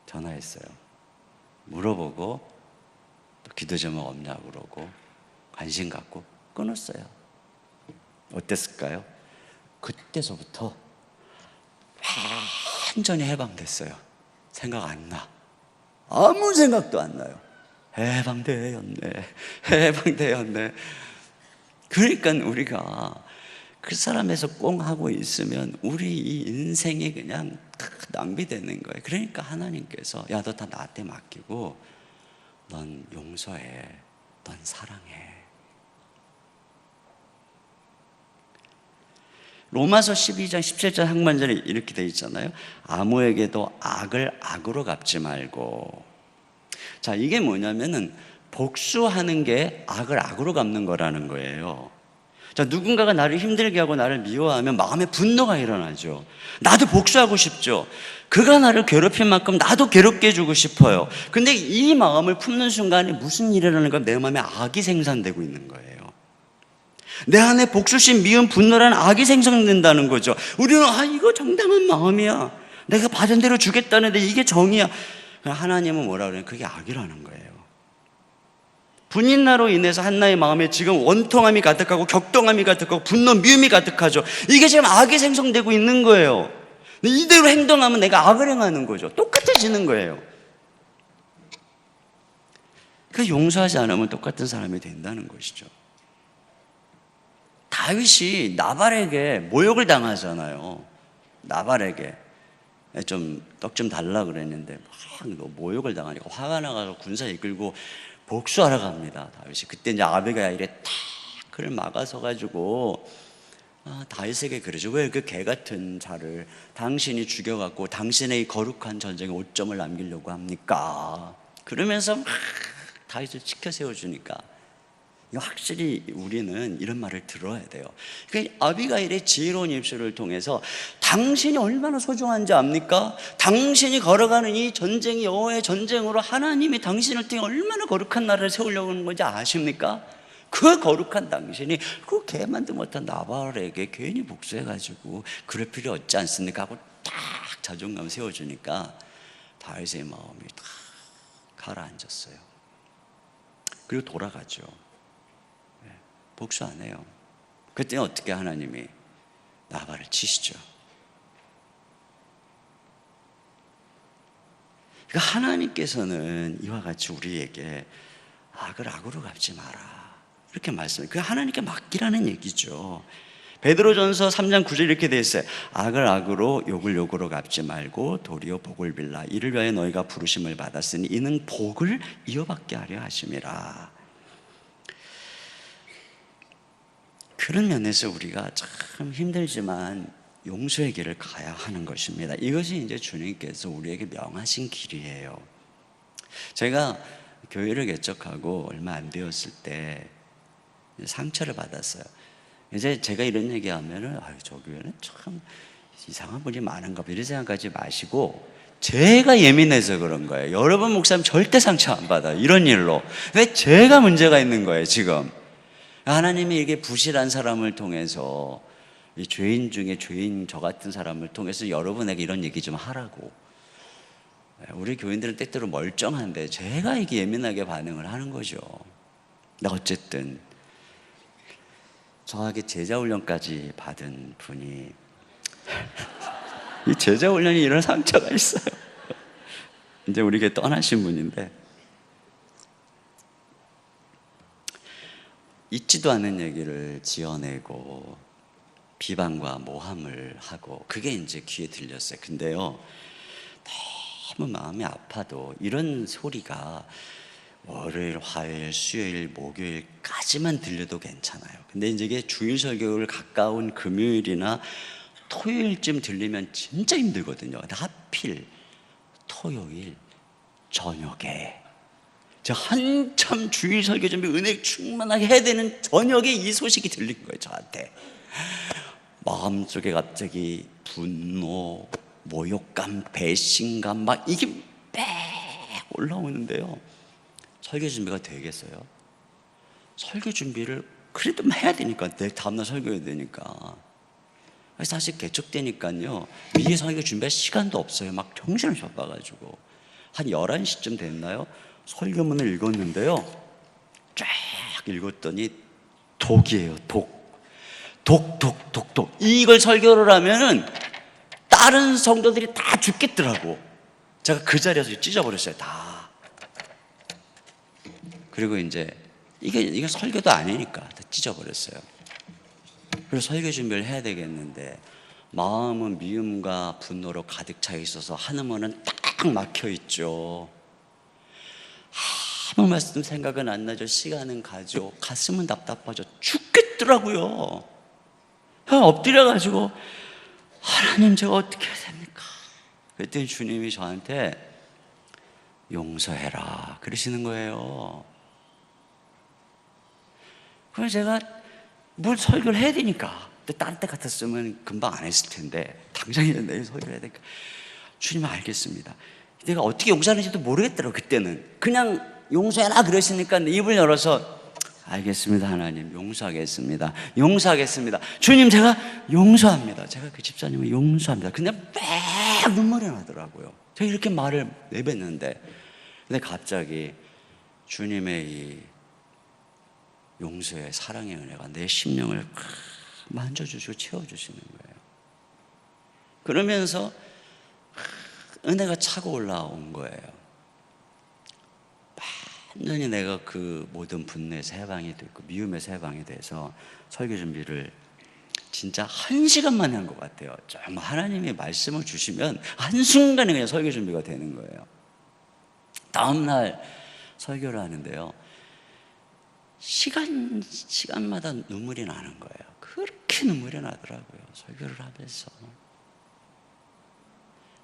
Speaker 1: 전화했어요. 물어보고 또 기도 제목 없냐고 그러고 관심 갖고 끊었어요. 어땠을까요? 그때서부터 완전히 해방됐어요. 생각 안 나. 아무 생각도 안 나요. 해방되었네. 그러니까 우리가 그 사람에서 꽁 하고 있으면 우리 이 인생이 그냥 낭비되는 거예요. 그러니까 하나님께서 야, 너 다 나한테 맡기고 넌 용서해, 넌 사랑해. 로마서 12장 17절 항반절에 이렇게 되어 있잖아요. 아무에게도 악을 악으로 갚지 말고. 자, 이게 뭐냐면은 복수하는 게 악을 악으로 갚는 거라는 거예요. 자, 누군가가 나를 힘들게 하고 나를 미워하면 마음에 분노가 일어나죠. 나도 복수하고 싶죠. 그가 나를 괴롭힌 만큼 나도 괴롭게 해주고 싶어요. 근데 이 마음을 품는 순간에 무슨 일이 일어나는가? 내 마음에 악이 생산되고 있는 거예요. 내 안에 복수심, 미움, 분노라는 악이 생성된다는 거죠. 우리는 이거 정당한 마음이야. 내가 받은 대로 주겠다는데 이게 정의야. 하나님은 뭐라 그래요? 그게 악이라는 거예요. 분인나로 인해서 한나의 마음에 지금 원통함이 가득하고 격동함이 가득하고 분노, 미움이 가득하죠. 이게 지금 악이 생성되고 있는 거예요. 이대로 행동하면 내가 악을 행하는 거죠. 똑같아지는 거예요. 그러니까 용서하지 않으면 똑같은 사람이 된다는 것이죠. 다윗이 나발에게 모욕을 당하잖아요. 나발에게 좀 떡 좀 달라 그랬는데 막 모욕을 당하니까 화가 나가서 군사 이끌고 복수하러 갑니다. 다윗이 그때 이제 아비가일이 탁 그를 막아서 가지고 다윗에게 그러죠. 왜 그 개 같은 자를 당신이 죽여갖고 당신의 이 거룩한 전쟁에 오점을 남기려고 합니까? 그러면서 막 다윗을 지켜 세워주니까 확실히 우리는 이런 말을 들어야 돼요. 그러니까 아비가일의 지혜로운 입술을 통해서 당신이 얼마나 소중한지 압니까? 당신이 걸어가는 이 전쟁이 여호와의 전쟁으로 하나님이 당신을 통해 얼마나 거룩한 나라를 세우려고 하는 건지 아십니까? 그 거룩한 당신이 그 개만도 못한 나발에게 괜히 복수해가지고 그럴 필요 없지 않습니까? 하고 딱 자존감 세워주니까 다윗의 마음이 딱 가라앉았어요. 그리고 돌아가죠. 복수 안 해요. 그때 어떻게 하나님이 나발을 치시죠. 그러니까 하나님께서는 이와 같이 우리에게 악을 악으로 갚지 마라 이렇게 말씀해요. 그게 하나님께 맡기라는 얘기죠. 베드로전서 3장 9절 이렇게 되어 있어요. 악을 악으로 욕을 욕으로 갚지 말고 도리어 복을 빌라. 이를 위하여 너희가 부르심을 받았으니 이는 복을 이어받게 하려 하심이라. 그런 면에서 우리가 참 힘들지만 용서의 길을 가야 하는 것입니다. 이것이 이제 주님께서 우리에게 명하신 길이에요. 제가 교회를 개척하고 얼마 안 되었을 때 상처를 받았어요. 이제 제가 이런 얘기하면은 저 교회는 참 이상한 분이 많은가 봐 이런 생각하지 마시고 제가 예민해서 그런 거예요. 여러분 목사님 절대 상처 안 받아요. 이런 일로. 왜 제가 문제가 있는 거예요 지금. 하나님이 이렇게 부실한 사람을 통해서 이 죄인 중에 죄인 저 같은 사람을 통해서 여러분에게 이런 얘기 좀 하라고. 우리 교인들은 때때로 멀쩡한데 제가 이게 예민하게 반응을 하는 거죠. 근데 어쨌든 저에게 제자훈련까지 받은 분이 이 제자훈련이 이런 상처가 있어요. 이제 우리에게 떠나신 분인데 있지도 않은 얘기를 지어내고 비방과 모함을 하고 그게 이제 귀에 들렸어요. 근데요, 너무 마음이 아파도 이런 소리가 월요일, 화요일, 수요일, 목요일까지만 들려도 괜찮아요. 근데 이제 이게 주일 설교를 가까운 금요일이나 토요일쯤 들리면 진짜 힘들거든요. 근데 하필 토요일 저녁에 저 한참 주일 설교 준비 은혜 충만하게 해야 되는 저녁에 이 소식이 들린 거예요, 저한테. 마음속에 갑자기 분노, 모욕감, 배신감 막 이게 빽 올라오는데요. 설교 준비가 되겠어요? 설교 준비를 그래도 해야 되니까, 내일 다음날 설교해야 되니까. 사실 개척되니까요, 미리 설교 준비할 시간도 없어요. 막 정신을 바빠가지고 한 11시쯤 됐나요? 설교문을 읽었는데요, 쫙 읽었더니 독이에요. 독. 이걸 설교를 하면은 다른 성도들이 다 죽겠더라고. 제가 그 자리에서 찢어버렸어요, 다. 그리고 이제 이게 설교도 아니니까 다 찢어버렸어요. 그래서 설교 준비를 해야 되겠는데 마음은 미움과 분노로 가득 차 있어서 하늘문은 딱 막혀 있죠. 아무 말씀 생각은 안 나죠. 시간은 가죠. 가슴은 답답하죠. 죽겠더라고요. 엎드려가지고 하나님, 제가 어떻게 해야 됩니까? 그랬더니 주님이 저한테 용서해라 그러시는 거예요. 그래서 제가 뭘 설교를 해야 되니까, 딴 때 같았으면 금방 안 했을 텐데 당장에 내일 설교를 해야 되니까, 주님 알겠습니다. 내가 어떻게 용서하는지도 모르겠더라고. 그때는 그냥 용서해라 그러시니까 입을 열어서 알겠습니다 하나님, 용서하겠습니다. 주님, 제가 용서합니다. 제가 그 집사님을 용서합니다. 그냥 빽 눈물이 나더라고요. 제가 이렇게 말을 내뱉는데, 근데 갑자기 주님의 이 용서의 사랑의 은혜가 내 심령을 만져주시고 채워주시는 거예요. 그러면서 은혜가 차고 올라온 거예요. 완전히 내가 그 모든 분노에서 해방이 됐고 미움에서 해방이 돼서 설교 준비를 진짜 1시간 만에 한 것 같아요. 정말 하나님이 말씀을 주시면 한순간에 그냥 설교 준비가 되는 거예요. 다음날 설교를 하는데요, 시간마다 눈물이 나는 거예요. 그렇게 눈물이 나더라고요, 설교를 하면서.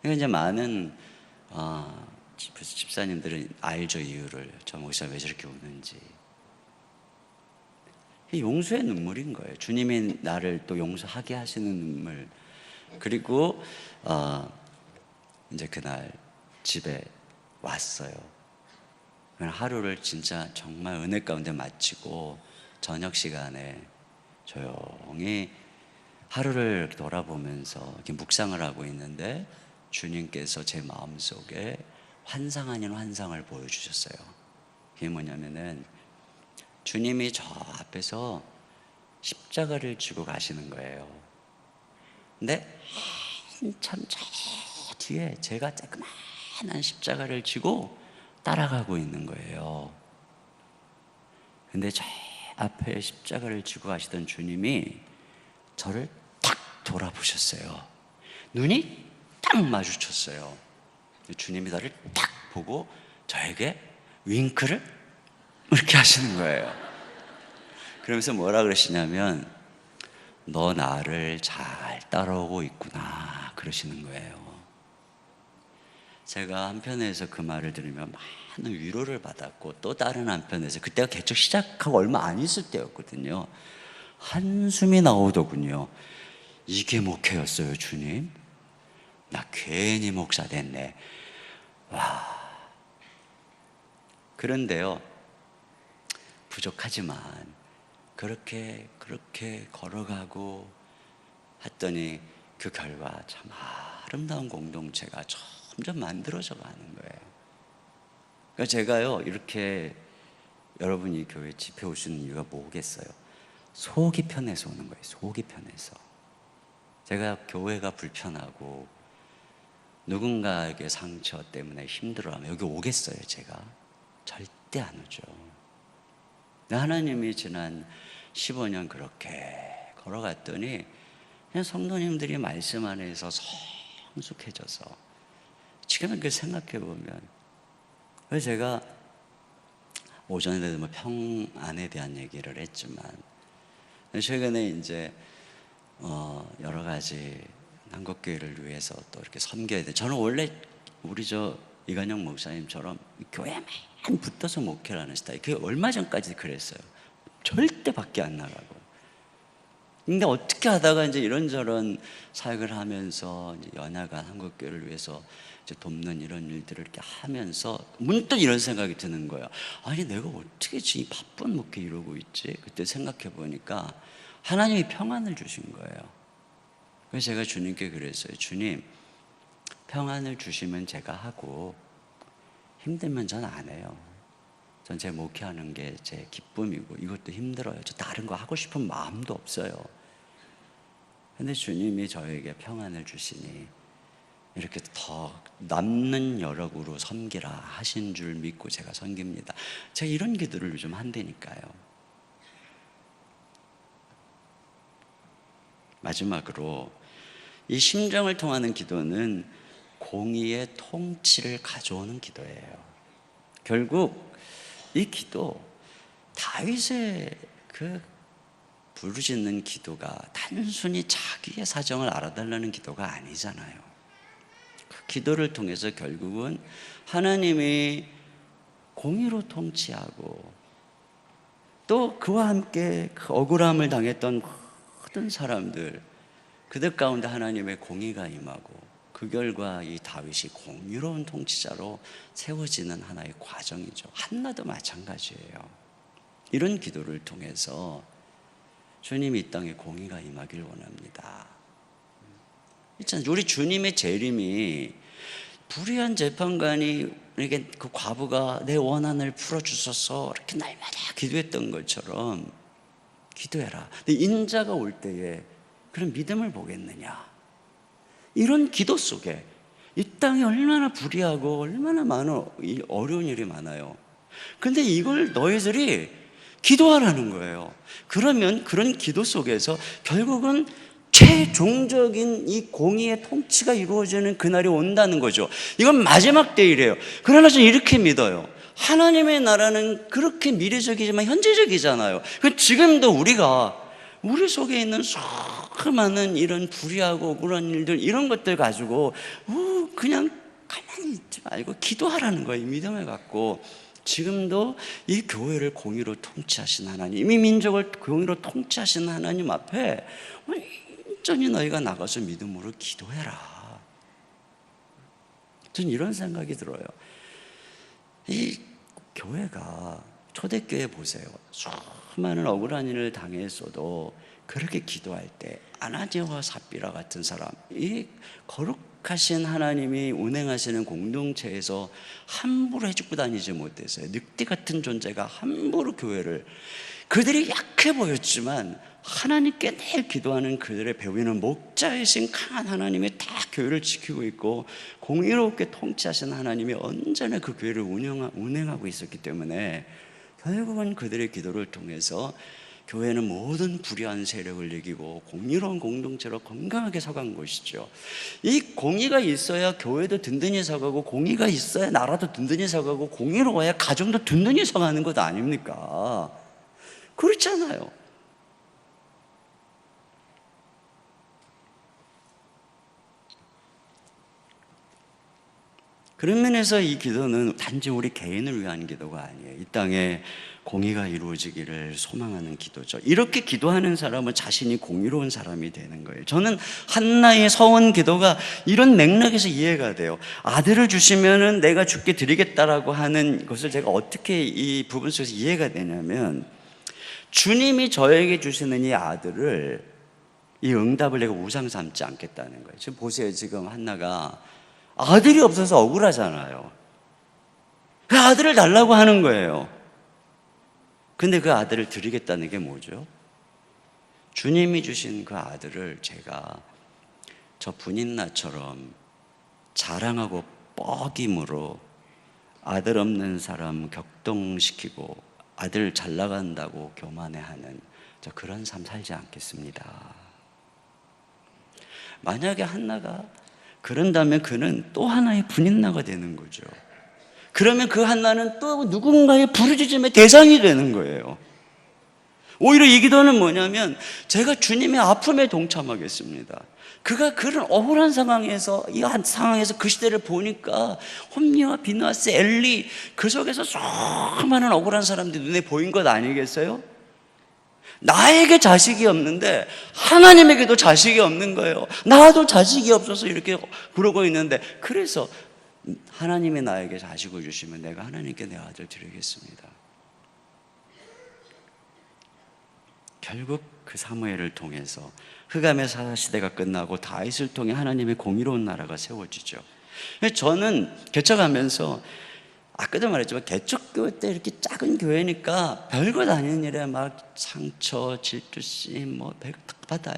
Speaker 1: 그러니까 이제 많은 집사님들은 알죠, 이유를. 저 목사님 왜 저렇게 우는지. 용서의 눈물인 거예요. 주님이 나를 또 용서하게 하시는 눈물. 그리고 이제 그날 집에 왔어요. 하루를 진짜 정말 은혜 가운데 마치고 저녁 시간에 조용히 하루를 돌아보면서 이렇게 묵상을 하고 있는데 주님께서 제 마음속에 환상 아닌 환상을 보여주셨어요. 그게 뭐냐면은 주님이 저 앞에서 십자가를 지고 가시는 거예요. 근데 한참 저 뒤에 제가 조그만한 십자가를 지고 따라가고 있는 거예요. 근데 저 앞에 십자가를 지고 가시던 주님이 저를 딱 돌아보셨어요. 눈이 딱 마주쳤어요. 주님이 나를 딱 보고 저에게 윙크를 이렇게 하시는 거예요. 그러면서 뭐라 그러시냐면, 너 나를 잘 따라오고 있구나 그러시는 거예요. 제가 한편에서 그 말을 들으면 많은 위로를 받았고, 또 다른 한편에서 그때가 개척 시작하고 얼마 안 있을 때였거든요. 한숨이 나오더군요. 이게 목회였어요, 주님? 나 괜히 목사 됐네. 와. 그런데요, 부족하지만 그렇게 걸어가고 했더니 그 결과 참 아름다운 공동체가 점점 만들어져 가는 거예요. 그러니까 제가요, 이렇게 여러분이 교회 집회 오시는 이유가 뭐겠어요? 속이 편해서 오는 거예요. 속이 편해서. 제가 교회가 불편하고 누군가에게 상처 때문에 힘들어하면 여기 오겠어요, 제가? 절대 안 오죠. 하나님이 지난 15년 그렇게 걸어갔더니 그냥 성도님들이 말씀 안에서 성숙해져서 지금 이렇게 생각해 보면, 그래서 제가 오전에도 뭐 평안에 대한 얘기를 했지만 최근에 이제 여러 가지 한국교회를 위해서 또 이렇게 섬겨야 돼. 저는 원래 우리 이관영 목사님처럼 교회에만 붙어서 목회를 하는 스타일. 그게 얼마 전까지 그랬어요. 절대 밖에 안 나가고. 근데 어떻게 하다가 이제 이런저런 사역을 하면서 이제 연약한 한국교회를 위해서 이제 돕는 이런 일들을 이렇게 하면서 문득 이런 생각이 드는 거예요. 아니, 내가 어떻게 지금 이 바쁜 목회 이러고 있지? 그때 생각해 보니까 하나님이 평안을 주신 거예요. 그래서 제가 주님께 그랬어요. 주님, 평안을 주시면 제가 하고 힘들면 전 안 해요. 전 제 목회하는 게 제 기쁨이고 이것도 힘들어요. 저 다른 거 하고 싶은 마음도 없어요. 근데 주님이 저에게 평안을 주시니 이렇게 더 남는 여력으로 섬기라 하신 줄 믿고 제가 섬깁니다. 제가 이런 기도를 요즘 한다니까요. 마지막으로 이 심정을 통하는 기도는 공의의 통치를 가져오는 기도예요. 결국 이 기도, 다윗의 그 부르짖는 기도가 단순히 자기의 사정을 알아달라는 기도가 아니잖아요. 그 기도를 통해서 결국은 하나님이 공의로 통치하고 또 그와 함께 그 억울함을 당했던 모든 사람들, 그들 가운데 하나님의 공의가 임하고 그 결과 이 다윗이 공의로운 통치자로 세워지는 하나의 과정이죠. 한나도 마찬가지예요. 이런 기도를 통해서 주님이 이 땅에 공의가 임하길 원합니다. 있잖아요. 우리 주님의 재림이 불의한 재판관이 이렇게 그 과부가 내 원한을 풀어주소서 이렇게 날마다 기도했던 것처럼 기도해라. 근데 인자가 올 때에 그런 믿음을 보겠느냐? 이런 기도 속에 이 땅이 얼마나 불의하고 얼마나 많은 어려운 일이 많아요. 근데 이걸 너희들이 기도하라는 거예요. 그러면 그런 기도 속에서 결국은 최종적인 이 공의의 통치가 이루어지는 그날이 온다는 거죠. 이건 마지막 때이래요. 그러나 저는 이렇게 믿어요. 하나님의 나라는 그렇게 미래적이지만 현재적이잖아요. 지금도 우리 속에 있는 수많은 이런 불의하고 억울한 일들, 이런 것들 가지고 그냥 가만히 있지 말고 기도하라는 거예요. 믿음을 갖고. 지금도 이 교회를 공의로 통치하신 하나님, 이 민족을 공의로 통치하신 하나님 앞에 온전히 너희가 나가서 믿음으로 기도해라. 저는 이런 생각이 들어요. 이 교회가, 초대교회 보세요. 수많은 억울한 일을 당했어도 그렇게 기도할 때 아나니아와 삽비라 같은 사람, 이 거룩하신 하나님이 운행하시는 공동체에서 함부로 해주고 다니지 못했어요. 늑대 같은 존재가 함부로 교회를, 그들이 약해 보였지만 하나님께 늘 기도하는 그들의 배우는 목자이신 강한 하나님이 다 교회를 지키고 있고 공의롭게 통치하신 하나님이 언제나 그 교회를 운행하고 있었기 때문에 결국은 그들의 기도를 통해서 교회는 모든 불의한 세력을 이기고 공의로운 공동체로 건강하게 서간 것이죠. 이 공의가 있어야 교회도 든든히 서가고, 공의가 있어야 나라도 든든히 서가고, 공의로워야 가정도 든든히 서가는 것 아닙니까? 그렇잖아요. 그런 면에서 이 기도는 단지 우리 개인을 위한 기도가 아니에요. 이 땅에 공의가 이루어지기를 소망하는 기도죠. 이렇게 기도하는 사람은 자신이 공의로운 사람이 되는 거예요. 저는 한나의 서원 기도가 이런 맥락에서 이해가 돼요. 아들을 주시면은 내가 주께 드리겠다라고 하는 것을 제가 어떻게 이 부분 속에서 이해가 되냐면, 주님이 저에게 주시는 이 아들을, 이 응답을 내가 우상 삼지 않겠다는 거예요. 지금 보세요. 지금 한나가 아들이 없어서 억울하잖아요. 그 아들을 달라고 하는 거예요. 근데 그 아들을 드리겠다는 게 뭐죠? 주님이 주신 그 아들을 제가 저 분인나처럼 자랑하고 뻐김으로 아들 없는 사람 격동시키고 아들 잘 나간다고 교만해하는 저 그런 삶 살지 않겠습니다. 만약에 한나가 그런다면 그는 또 하나의 분인나가 되는 거죠. 그러면 그 한나는 또 누군가의 부르짖음의 대상이 되는 거예요. 오히려 이 기도는 뭐냐면 제가 주님의 아픔에 동참하겠습니다. 그가 그런 억울한 상황에서 이 한 상황에서 그 시대를 보니까 홈리와 비느하스, 엘리 그 속에서 수많은 억울한 사람들이 눈에 보인 것 아니겠어요? 나에게 자식이 없는데 하나님에게도 자식이 없는 거예요. 나도 자식이 없어서 이렇게 그러고 있는데 그래서 하나님이 나에게 자식을 주시면 내가 하나님께 내 아들 드리겠습니다. 결국 그 사무엘을 통해서 흑암의 사사시대가 끝나고 다윗을 통해 하나님의 공의로운 나라가 세워지죠. 저는 개척하면서 아까도 말했지만 개척교회 때 이렇게 작은 교회니까 별것 아닌 일에 막 상처, 질투심 뭐 받아요.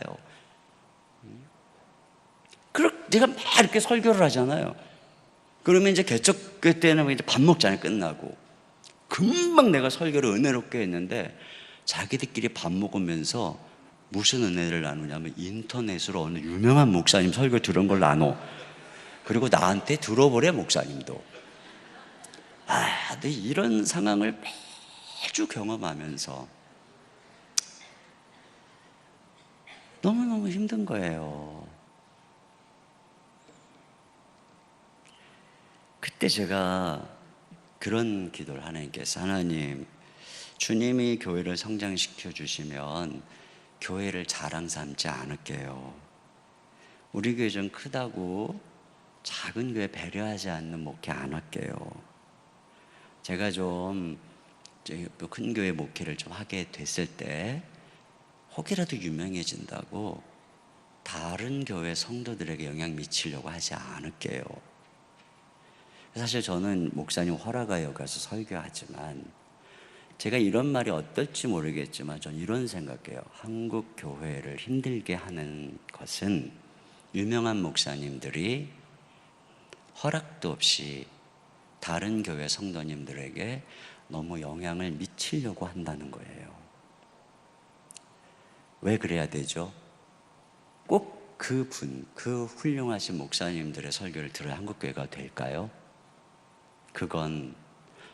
Speaker 1: 그렇게 제가 막 이렇게 설교를 하잖아요. 그러면 이제 개척교회 때는 이제 밥 먹잖아요. 끝나고 금방 내가 설교를 은혜롭게 했는데 자기들끼리 밥 먹으면서 무슨 은혜를 나누냐면 인터넷으로 어느 유명한 목사님 설교 들은 걸 나눠. 그리고 나한테 들어보래 목사님도. 근데 이런 상황을 매주 경험하면서 너무너무 힘든 거예요. 그때 제가 그런 기도를 하나님께서 하나님 주님이 교회를 성장시켜 주시면 교회를 자랑 삼지 않을게요. 우리 교회 좀 크다고 작은 교회 배려하지 않는 목회 안 할게요. 제가 좀 큰 교회 목회를 좀 하게 됐을 때 혹이라도 유명해진다고 다른 교회 성도들에게 영향 미치려고 하지 않을게요. 사실 저는 목사님 허락하여 가서 설교하지만 제가 이런 말이 어떨지 모르겠지만 전 이런 생각해요. 한국 교회를 힘들게 하는 것은 유명한 목사님들이 허락도 없이 다른 교회 성도님들에게 너무 영향을 미치려고 한다는 거예요. 왜 그래야 되죠? 꼭 그 훌륭하신 목사님들의 설교를 들어야 한국교회가 될까요? 그건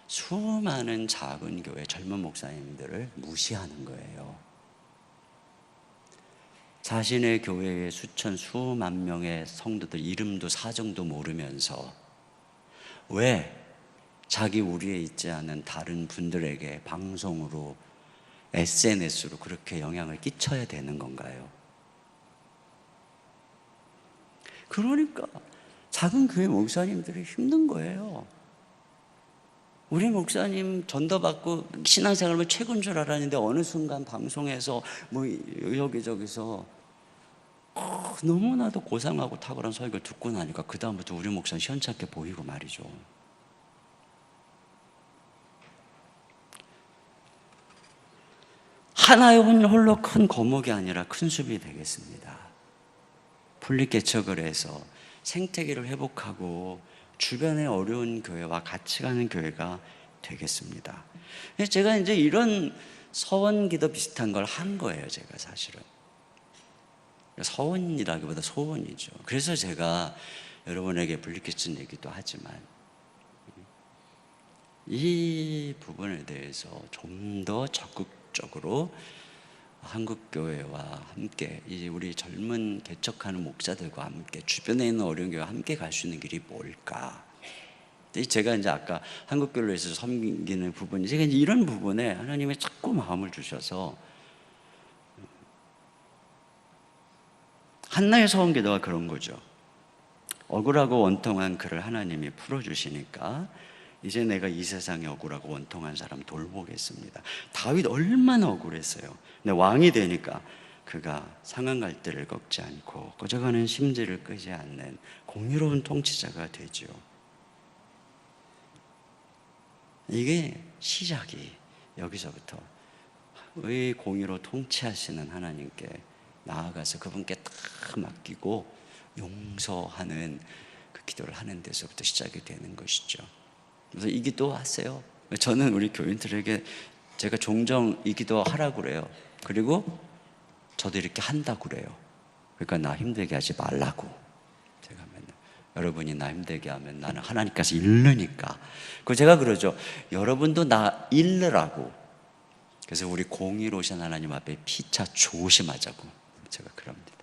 Speaker 1: 수많은 작은 교회 젊은 목사님들을 무시하는 거예요. 자신의 교회의 수만 명의 성도들 이름도 사정도 모르면서 왜 자기 우리에 있지 않은 다른 분들에게 방송으로 SNS로 그렇게 영향을 끼쳐야 되는 건가요? 그러니까 작은 교회 목사님들이 힘든 거예요. 우리 목사님 전도받고 신앙생활을 최고인 줄 알았는데 어느 순간 방송에서 뭐 여기저기서 너무나도 고상하고 탁월한 설교를 듣고 나니까 그 다음부터 우리 목사는 시원찮게 보이고 말이죠. 하나의 홀로 큰 거목이 아니라 큰 숲이 되겠습니다. 분립개척을 해서 생태계를 회복하고 주변의 어려운 교회와 같이 가는 교회가 되겠습니다. 제가 이제 이런 서원기도 비슷한 걸 한 거예요, 제가 사실은. 서원이라기보다 소원이죠. 그래서 제가 여러분에게 분립개척 얘기도 하지만 이 부분에 대해서 좀 더 적극적으로 한국교회와 함께 이제 우리 젊은 개척하는 목사들과 함께 주변에 있는 어려운 교회와 함께 갈 수 있는 길이 뭘까? 제가 이제 아까 한국교회로 해서 섬기는 부분이 제가 이제 이런 부분에 하나님이 자꾸 마음을 주셔서 한나의 서원기도가 그런 거죠. 억울하고 원통한 그를 하나님이 풀어주시니까 이제 내가 이 세상에 억울하고 원통한 사람 돌보겠습니다. 다윗 얼마나 억울했어요. 근데 왕이 되니까 그가 상한 갈대를 꺾지 않고 꺼져가는 심지를 끄지 않는 공의로운 통치자가 되죠. 이게 시작이 여기서부터 의 공의로 통치하시는 하나님께 나아가서 그분께 딱 맡기고 용서하는 그 기도를 하는 데서부터 시작이 되는 것이죠. 그래서 이 기도 하세요. 저는 우리 교인들에게 제가 종종 이 기도 하라고 그래요. 그리고 저도 이렇게 한다고 그래요. 그러니까 나 힘들게 하지 말라고. 제가 맨날 여러분이 나 힘들게 하면 나는 하나님께서 잃으니까. 그 제가 그러죠. 여러분도 나 잃으라고. 그래서 우리 공의로우신 하나님 앞에 피차 조심하자고 제가 그럽니다.